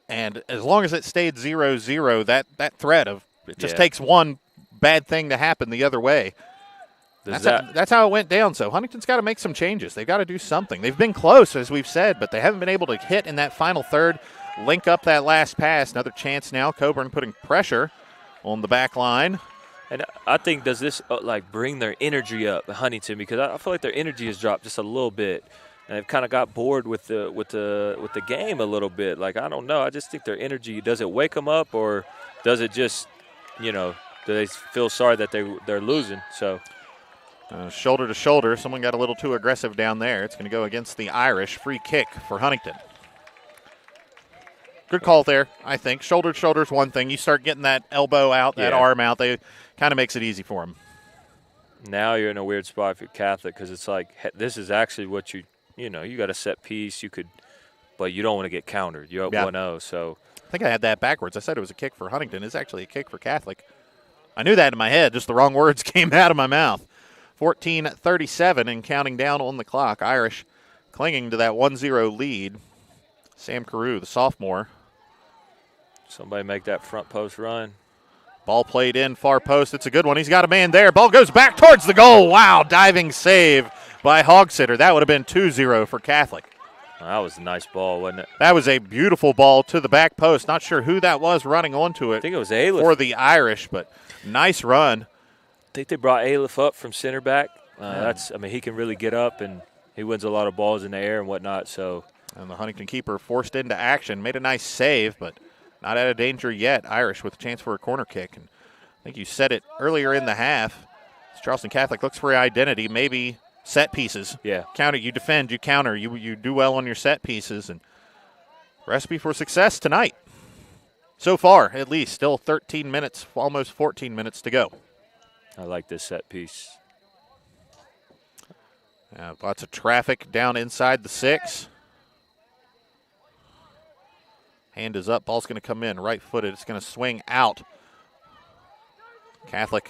And as long as it stayed 0-0, that threat of it just takes one bad thing to happen the other way. That's how it went down. So Huntington's got to make some changes. They've got to do something. They've been close, as we've said, but they haven't been able to hit in that final third, link up that last pass. Another chance now. Coburn putting pressure on the back line. And I think, does this bring their energy up, Huntington? Because I feel like their energy has dropped just a little bit, and they've kind of got bored with the game a little bit. Like, I don't know. I just think their energy, does it wake them up, or does it just, do they feel sorry that they're losing? So Shoulder to shoulder. Someone got a little too aggressive down there. It's going to go against the Irish. Free kick for Huntington. Good call there, I think. Shoulder to shoulder is one thing. You start getting that elbow out, that arm out, they kind of makes it easy for them. Now you're in a weird spot if you're Catholic, because it's like, this is actually what you got a set piece. But you don't want to get countered. You're up 1-0, so. I think I had that backwards. I said it was a kick for Huntington. It's actually a kick for Catholic. I knew that in my head. Just the wrong words came out of my mouth. 14:37 and counting down on the clock. Irish clinging to that 1-0 lead. Sam Carew, the sophomore. Somebody make that front post run. Ball played in, far post. It's a good one. He's got a man there. Ball goes back towards the goal. Wow, diving save by Hogsitter. That would have been 2-0 for Catholic. That was a nice ball, wasn't it? That was a beautiful ball to the back post. Not sure who that was running onto it. I think it was Aleph. For the Irish, but nice run. I think they brought Aleph up from center back. He can really get up, and he wins a lot of balls in the air and whatnot. So, and the Huntington keeper forced into action, made a nice save, but not out of danger yet. Irish with a chance for a corner kick. And I think you said it earlier in the half. Charleston Catholic looks for identity, maybe set pieces. Yeah. Counter, you defend, you counter, you do well on your set pieces. And recipe for success tonight. So far, at least. Still 13 minutes, almost 14 minutes to go. I like this set piece. Lots of traffic down inside the 6. Hand is up. Ball's going to come in right-footed. It's going to swing out. Catholic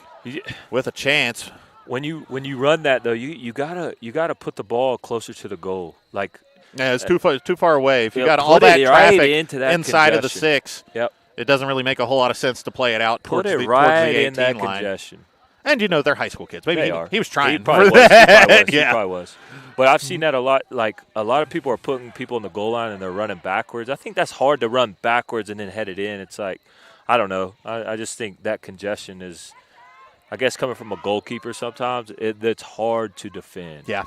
with a chance. When you run that though, you gotta put the ball closer to the goal. Like, it's too far away. If you got all put that it traffic right into that inside of the congestion. 6, it doesn't really make a whole lot of sense to play it out Put towards it the right 18 in that line. congestion. And they're high school kids. Maybe he was trying. He probably for was. that. He probably was. But I've seen that a lot. Like, a lot of people are putting people in the goal line and they're running backwards. I think that's hard to run backwards and then head it in. It's like, I don't know. I just think that congestion is, I guess, coming from a goalkeeper sometimes, it's hard to defend. Yeah.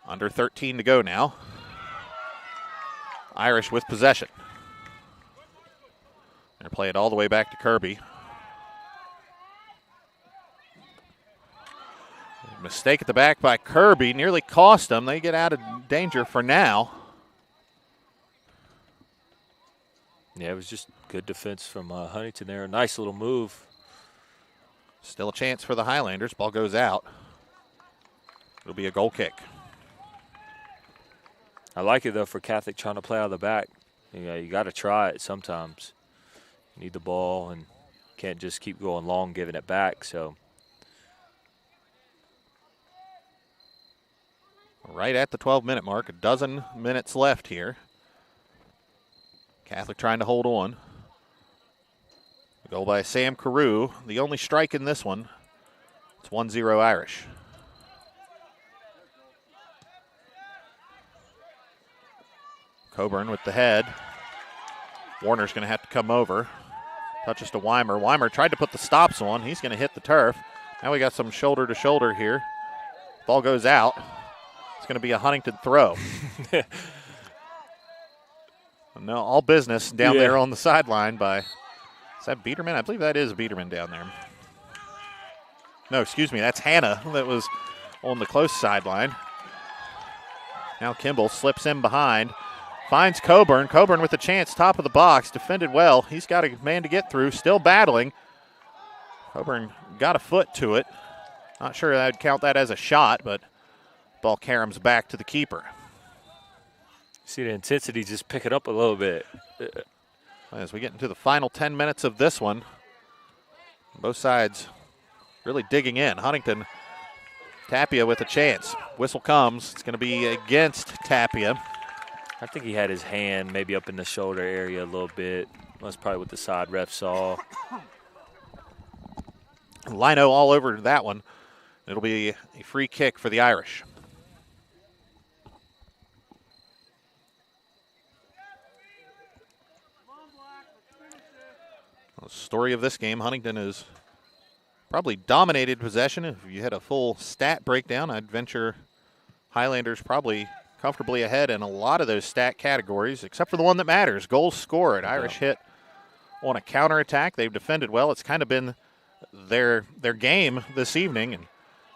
Under 13 to go now. Irish with possession. They're play it all the way back to Kirby. Mistake at the back by Kirby nearly cost them. They get out of danger for now. Yeah, it was just good defense from Huntington there. A nice little move. Still a chance for the Highlanders. Ball goes out. It'll be a goal kick. I like it, though, for Catholic trying to play out of the back. You got to try it sometimes. You need the ball, and Can't just keep going long, giving it back. So right at the 12-minute mark, a dozen minutes left here. Catholic trying to hold on. Goal by Sam Carew, the only strike in this one. It's 1-0 Irish. Coburn with the head. Warner's going to have to come over. Touches to Weimer. Weimer tried to put the stops on. He's going to hit the turf. Now we got some shoulder to shoulder here. Ball goes out. It's going to be a Huntington throw. No, all business down there on the sideline by, is that Biederman? I believe that is Biederman down there. No, excuse me, that's Hannah that was on the close sideline. Now Kimball slips in behind, finds Coburn. Coburn with a chance, top of the box, defended well. He's got a man to get through, still battling. Coburn got a foot to it. Not sure I'd count that as a shot, but ball caroms back to the keeper. See the intensity just pick it up a little bit. As we get into the final 10 minutes of this one, both sides really digging in. Huntington, Tapia with a chance. Whistle comes. It's going to be against Tapia. I think he had his hand maybe up in the shoulder area a little bit. That's probably what the side ref saw. Lino all over that one. It'll be a free kick for the Irish. The story of this game, Huntington has probably dominated possession. If you had a full stat breakdown, I'd venture Highlanders probably comfortably ahead in a lot of those stat categories, except for the one that matters, goals scored. Irish hit on a counterattack. They've defended well. It's kind of been their game this evening, and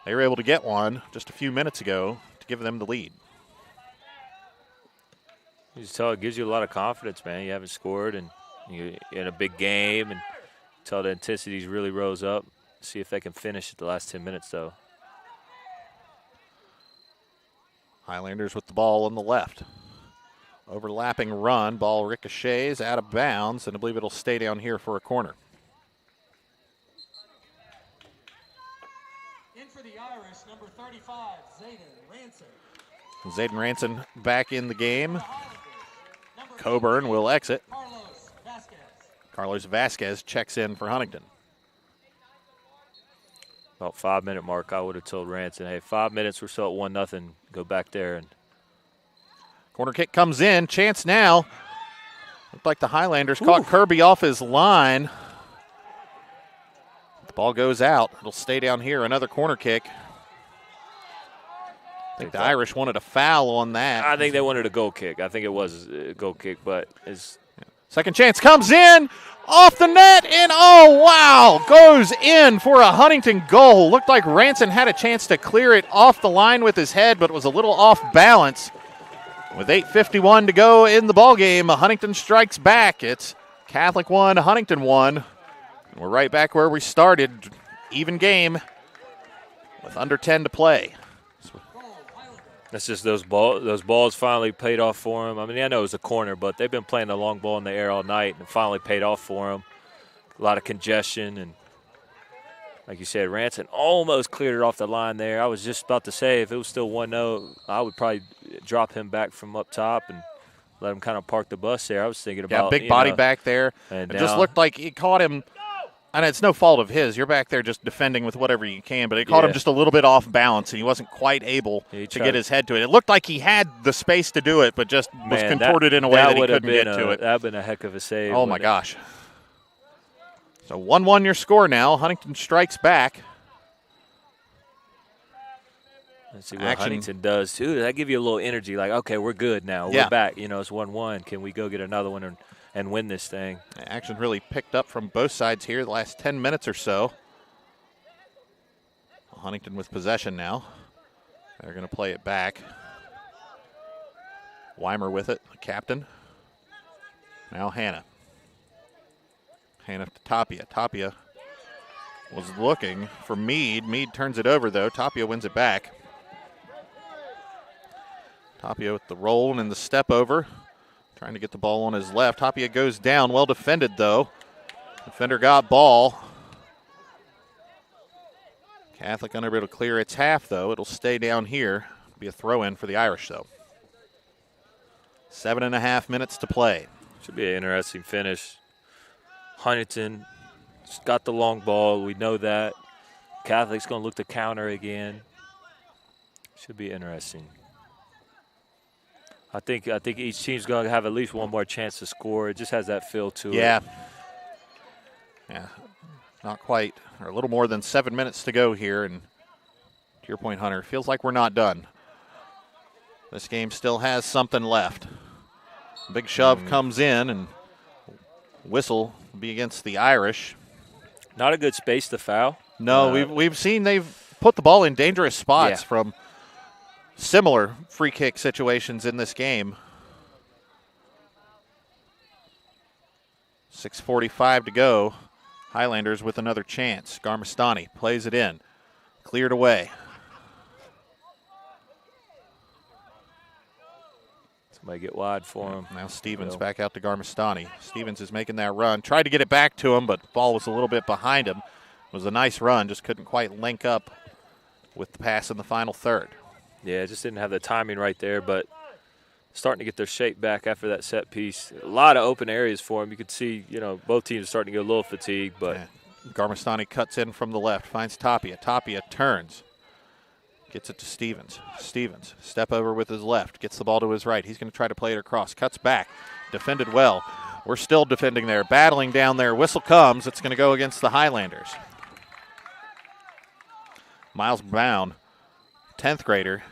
they were able to get one just a few minutes ago to give them the lead. You just tell it gives you a lot of confidence, man. You haven't scored, and you're in a big game, and until the intensities really rose up. See if they can finish at the last 10 minutes, though. Highlanders with the ball on the left. Overlapping run. Ball ricochets out of bounds, and I believe it'll stay down here for a corner. In for the Irish, number 35, Zayden Ranson. Zayden Ranson back in the game. Coburn will exit. Carlos Vasquez checks in for Huntington. About 5-minute mark, I would have told Ranson, hey, 5 minutes, we're still at 1-0. Go back there. And corner kick comes in. Chance now. Looked like the Highlanders caught Kirby off his line. The ball goes out. It'll stay down here. Another corner kick. I think the Irish wanted a foul on that. I think they wanted a goal kick. I think it was a goal kick, but it's... Second chance comes in, off the net, and oh, wow, goes in for a Huntington goal. Looked like Ranson had a chance to clear it off the line with his head, but was a little off balance. With 8:51 to go in the ballgame, Huntington strikes back. It's Catholic 1, Huntington 1. We're right back where we started, even game with under 10 to play. That's just those balls finally paid off for him. I mean, I know it was a corner, but they've been playing the long ball in the air all night, and it finally paid off for him. A lot of congestion, and like you said, Ranson almost cleared it off the line there. I was just about to say, if it was still 1-0, I would probably drop him back from up top and let him kind of park the bus there. I was thinking about big body back there. And it just looked like he caught him. And it's no fault of his. You're back there just defending with whatever you can, but it caught him just a little bit off balance, and he wasn't quite able to get his head to it. It looked like he had the space to do it, but just was contorted in a way that he couldn't get to it. That would have been a heck of a save. Oh, my gosh. So 1-1 your score now. Huntington strikes back. Let's see what Huntington does, too. That give you a little energy, like, okay, we're good now. We're back. You know, it's 1-1. Can we go get another one and win this thing? Action really picked up from both sides here the last 10 minutes or so. Huntington with possession now. They're going to play it back. Weimer with it, the captain. Now Hannah. Hannah to Tapia. Tapia was looking for Meade. Meade turns it over, though. Tapia wins it back. Tapia with the roll and the step over. Trying to get the ball on his left. Tapia goes down. Well defended, though. Defender got ball. Catholic unable to clear its half, though. It'll stay down here. Be a throw-in for the Irish, though. 7.5 minutes to play. Should be an interesting finish. Huntington got the long ball. We know that. Catholic's going to look to counter again. Should be interesting. I think each team's going to have at least one more chance to score. It just has that feel to it. Yeah. Not quite, or a little more than 7 minutes to go here. And to your point, Hunter, feels like we're not done. This game still has something left. Big shove comes in, and whistle will be against the Irish. Not a good space to foul. No, we've seen they've put the ball in dangerous spots from similar free kick situations in this game. 6:45 to go. Highlanders with another chance. Garmestani plays it in. Cleared away. Somebody get wide for him. Now Stevens back out to Garmestani. Stevens is making that run. Tried to get it back to him, but the ball was a little bit behind him. It was a nice run, just couldn't quite link up with the pass in the final third. Yeah, just didn't have the timing right there, but starting to get their shape back after that set piece. A lot of open areas for him. You could see, both teams are starting to get a little fatigued. But Garmestani cuts in from the left, finds Tapia. Tapia turns, gets it to Stevens. Stevens, step over with his left, gets the ball to his right. He's going to try to play it across, cuts back, defended well. We're still defending there, battling down there. Whistle comes. It's going to go against the Highlanders. Miles Brown, 10th grader,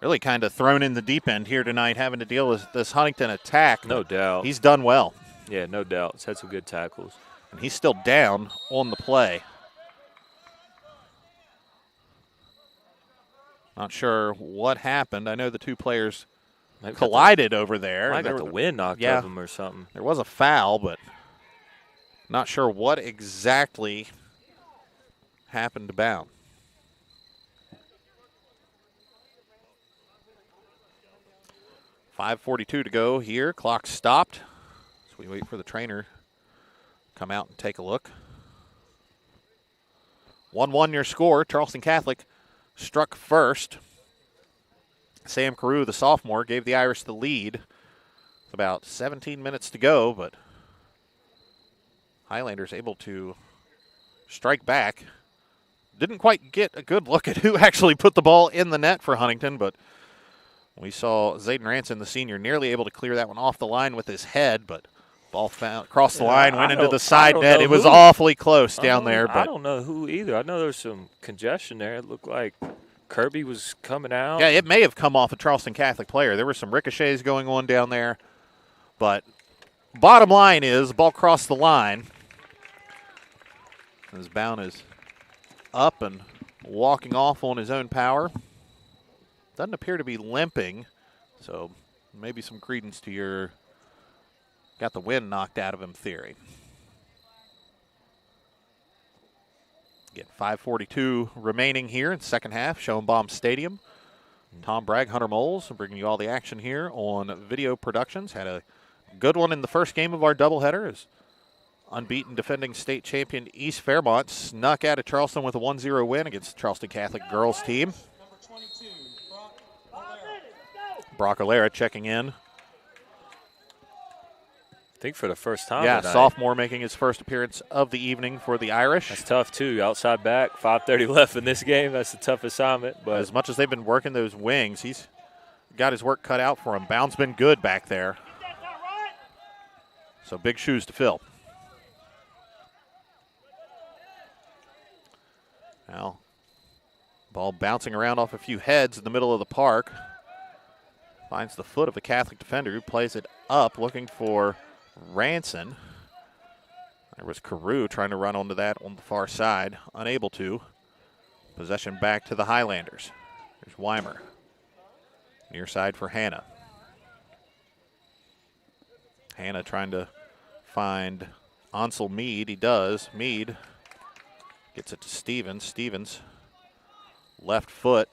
really kind of thrown in the deep end here tonight, having to deal with this Huntington attack. No doubt. He's done well. Yeah, no doubt. He's had some good tackles. And he's still down on the play. Not sure what happened. I know the two players collided over there. I got the wind knocked out of him or something. There was a foul, but not sure what exactly happened to Brown. .5:42 to go here. Clock stopped. So we wait for the trainer to come out and take a look. 1-1 your score. Charleston Catholic struck first. Sam Carew, the sophomore, gave the Irish the lead. With about 17 minutes to go, but Highlanders able to strike back. Didn't quite get a good look at who actually put the ball in the net for Huntington, but we saw Zayden Ranson, the senior, nearly able to clear that one off the line with his head, but ball crossed the line, went into the side net. It was awfully close down there. But I don't know who either. I know there was some congestion there. It looked like Kirby was coming out. Yeah, it may have come off a Charleston Catholic player. There were some ricochets going on down there. But bottom line is, the ball crossed the line. As Bound is up and walking off on his own power. Doesn't appear to be limping, so maybe some credence to your got the wind knocked out of him theory. Again, 5:42 remaining here in second half, Schoenbaum Stadium. Tom Bragg, Hunter Moles, bringing you all the action here on Video Productions. Had a good one in the first game of our doubleheader as unbeaten defending state champion East Fairmont snuck out of Charleston with a 1-0 win against the Charleston Catholic girls team. Brock Alera checking in. I think for the first time Yeah, tonight. sophomore making his first appearance of the evening for the Irish. That's tough, too. Outside back, 5:30 left in this game. That's a tough assignment. But as much as they've been working those wings, he's got his work cut out for him. Bound's been good back there. So big shoes to fill. Now, ball bouncing around off a few heads in the middle of the park. Finds the foot of a Catholic defender who plays it up, looking for Ranson. There was Carew trying to run onto that on the far side, unable to. Possession back to the Highlanders. There's Weimer. Near side for Hanna. Hanna trying to find Ansel Mead. He does. Mead gets it to Stevens. Stevens, left foot.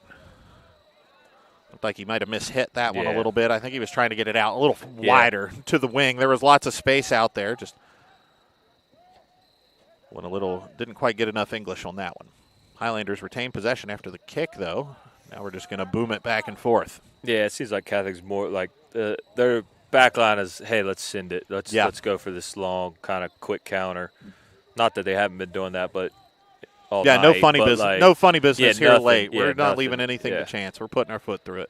Looked like he might have mishit that one a little bit. I think he was trying to get it out a little wider to the wing. There was lots of space out there. Just Didn't quite get enough English on that one. Highlanders retain possession after the kick, though. Now we're just going to boom it back and forth. Yeah, it seems like Catholic's more like their back line is, hey, let's send it. Let's go for this long kind of quick counter. Not that they haven't been doing that, but all night, no funny business. Like, no funny business here nothing, late. We're not nothing. leaving anything to chance. We're putting our foot through it.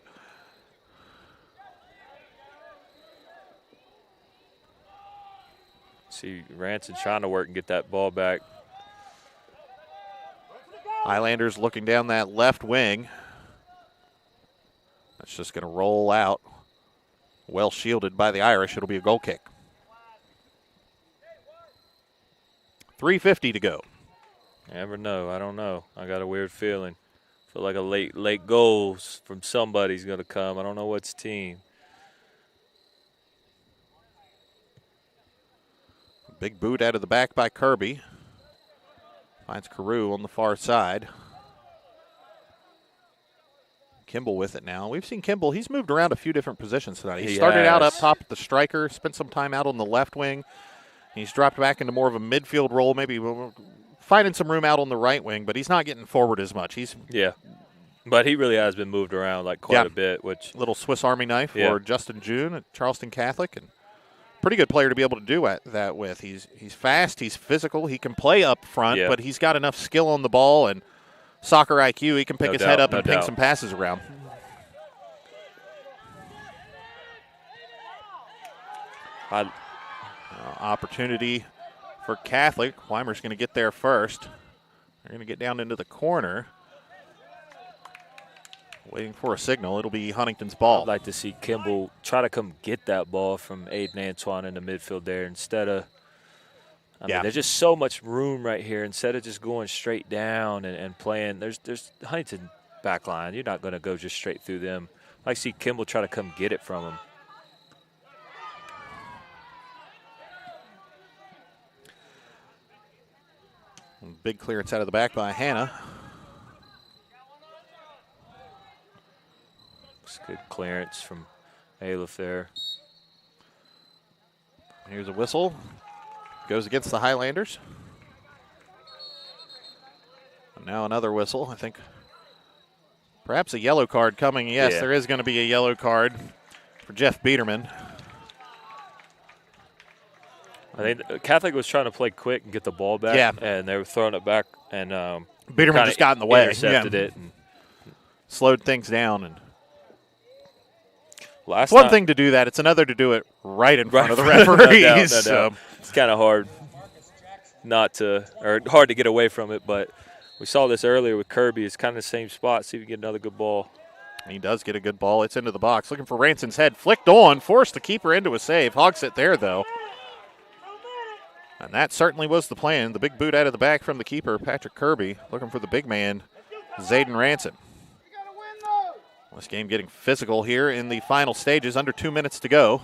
See Ranson trying to work and get that ball back. Highlanders looking down that left wing. That's just going to roll out. Well shielded by the Irish. It'll be a goal kick. 3:50 to go. Never know. I don't know. I got a weird feeling. Feel like a late goal from somebody's going to come. I don't know what's team. Big boot out of the back by Kirby. Finds Carew on the far side. Kimball with it now. We've seen Kimball. He's moved around a few different positions tonight. He started out up top at the striker, spent some time out on the left wing. He's dropped back into more of a midfield role, maybe finding some room out on the right wing, but he's not getting forward as much. But he really has been moved around like quite a bit. Which little Swiss Army knife for Justin June at Charleston Catholic, and pretty good player to be able to do that with. He's fast, he's physical, he can play up front, but he's got enough skill on the ball and soccer IQ. He can pick his head up and ping some passes around. Opportunity for Catholic. Weimer's going to get there first. They're going to get down into the corner. Waiting for a signal. It'll be Huntington's ball. I'd like to see Kimball try to come get that ball from Aiden Antoine in the midfield there instead of – I mean, there's just so much room right here. Instead of just going straight down and playing, there's Huntington back line. You're not going to go just straight through them. I see Kimball try to come get it from him. Big clearance out of the back by Hannah. It's good clearance from Aleph there. Here's a whistle. Goes against the Highlanders. And now another whistle. I think perhaps a yellow card coming. Yes, there is going to be a yellow card for Jeff Biederman. I think Catholic was trying to play quick and get the ball back, and they were throwing it back, and Biederman just got in the way. Intercepted it. And slowed things down. And it's one thing to do that. It's another to do it right in front of the referees. No doubt. It's kind of hard hard to get away from it, but we saw this earlier with Kirby. It's kind of the same spot. See if we get another good ball. He does get a good ball. It's into the box. Looking for Ranson's head. Flicked on. Forced the keeper into a save. Hogs it there, though. And that certainly was the plan. The big boot out of the back from the keeper, Patrick Kirby, looking for the big man, Zayden Ranson. This game getting physical here in the final stages, under 2 minutes to go.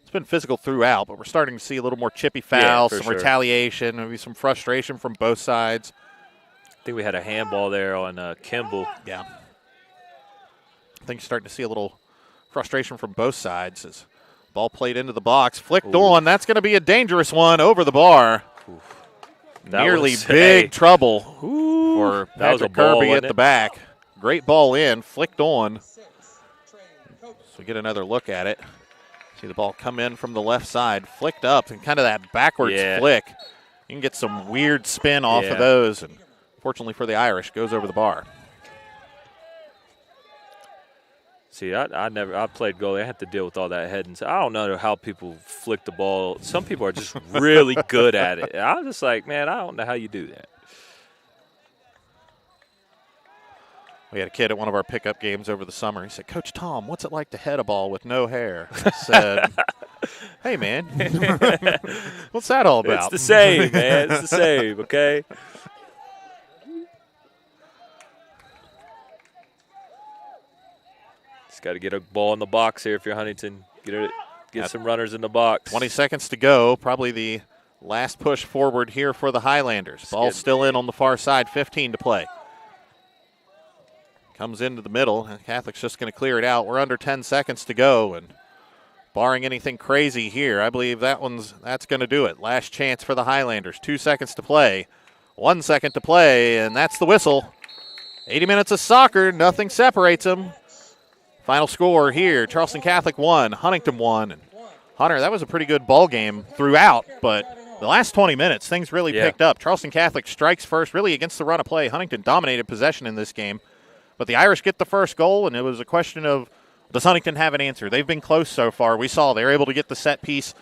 It's been physical throughout, but we're starting to see a little more chippy fouls, some retaliation, maybe some frustration from both sides. I think we had a handball there on Kimball. Yeah. I think you're starting to see a little frustration from both sides as ball played into the box, flicked on. That's going to be a dangerous one over the bar. Nearly big trouble for Patrick Kirby at the back. Great ball in, flicked on. So we get another look at it. See the ball come in from the left side, flicked up, and kind of that backwards flick. You can get some weird spin off of those, and fortunately for the Irish, goes over the bar. See, I played goalie. I had to deal with all that head and I don't know how people flick the ball. Some people are just really good at it. And I'm just like, man, I don't know how you do that. We had a kid at one of our pickup games over the summer. He said, Coach Tom, what's it like to head a ball with no hair? I said, hey, man, what's that all about? It's the same, man. It's the same, okay? Got to get a ball in the box here if you're Huntington. Get some runners in the box. 20 seconds to go. Probably the last push forward here for the Highlanders. Ball still in on the far side. 15 to play. Comes into the middle. And Catholic's just going to clear it out. We're under 10 seconds to go. And barring anything crazy here, I believe that's going to do it. Last chance for the Highlanders. 2 seconds to play. 1 second to play, and that's the whistle. 80 minutes of soccer. Nothing separates them. Final score here, Charleston Catholic 1, Huntington 1. And Hunter, that was a pretty good ball game throughout, but the last 20 minutes, things really picked up. Charleston Catholic strikes first, really against the run of play. Huntington dominated possession in this game, but the Irish get the first goal, and it was a question of, does Huntington have an answer? They've been close so far. We saw they were able to get the set piece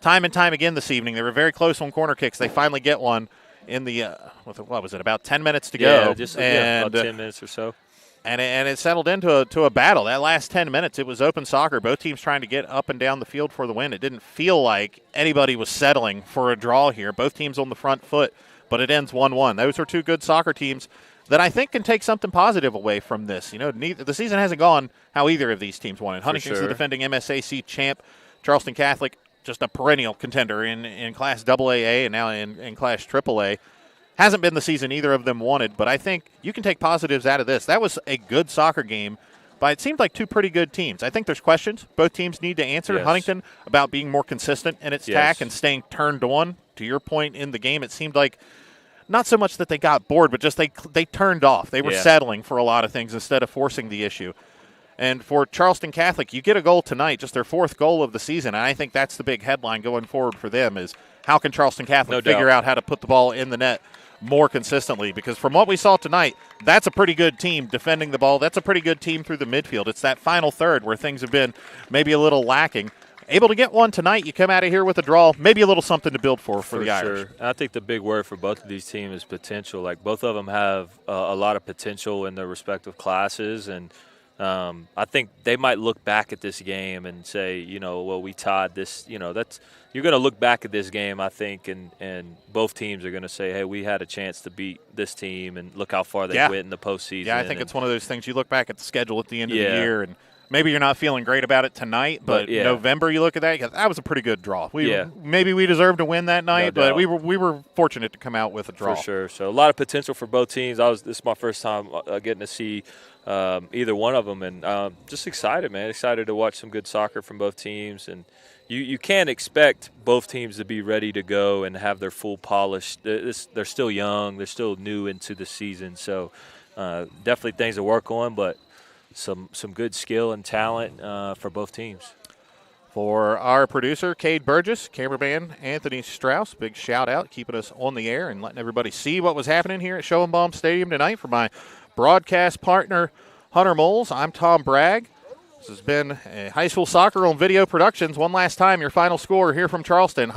time and time again this evening. They were very close on corner kicks. They finally get one in the, what was it, about 10 minutes to go? Yeah, just about 10 minutes or so. And it settled into a battle. That last 10 minutes, it was open soccer. Both teams trying to get up and down the field for the win. It didn't feel like anybody was settling for a draw here. Both teams on the front foot, but it ends 1-1. Those are two good soccer teams that I think can take something positive away from this. You know, the season hasn't gone how either of these teams wanted. Huntington's the defending MSAC champ. Charleston Catholic, just a perennial contender in Class AAA and now in Class AAA. Hasn't been the season either of them wanted, but I think you can take positives out of this. That was a good soccer game, but it seemed like two pretty good teams. I think there's questions both teams need to answer. Yes. Huntington about being more consistent in its tack and staying turned on. To your point in the game, it seemed like not so much that they got bored, but just they turned off. They were settling for a lot of things instead of forcing the issue. And for Charleston Catholic, you get a goal tonight, just their fourth goal of the season, and I think that's the big headline going forward for them is how can Charleston Catholic figure out how to put the ball in the net more consistently, because from what we saw tonight, that's a pretty good team defending the ball. That's a pretty good team through the midfield. It's that final third where things have been maybe a little lacking. Able to get one tonight, you come out of here with a draw, maybe a little something to build for the Irish. Sure. I think the big word for both of these teams is potential. Like, both of them have a lot of potential in their respective classes, and I think they might look back at this game and say, well, we tied this. You're going to look back at this game, I think, and both teams are going to say, hey, we had a chance to beat this team, and look how far they went in the postseason. Yeah, I think it's one of those things you look back at the schedule at the end of the year, and maybe you're not feeling great about it tonight, but November you look at that, that was a pretty good draw. Maybe we deserved to win that night, but we were fortunate to come out with a draw. For sure. So a lot of potential for both teams. This is my first time getting to see either one of them, and just excited, man. Excited to watch some good soccer from both teams, and you can't expect both teams to be ready to go and have their full polish. They're still young. They're still new into the season, so definitely things to work on, but some good skill and talent for both teams. For our producer, Cade Burgess, cameraman Anthony Strauss, big shout-out, keeping us on the air and letting everybody see what was happening here at Schoenbaum Stadium tonight. For my broadcast partner, Hunter Moles, I'm Tom Bragg. This has been High School Soccer on Video Productions. One last time, your final score here from Charleston.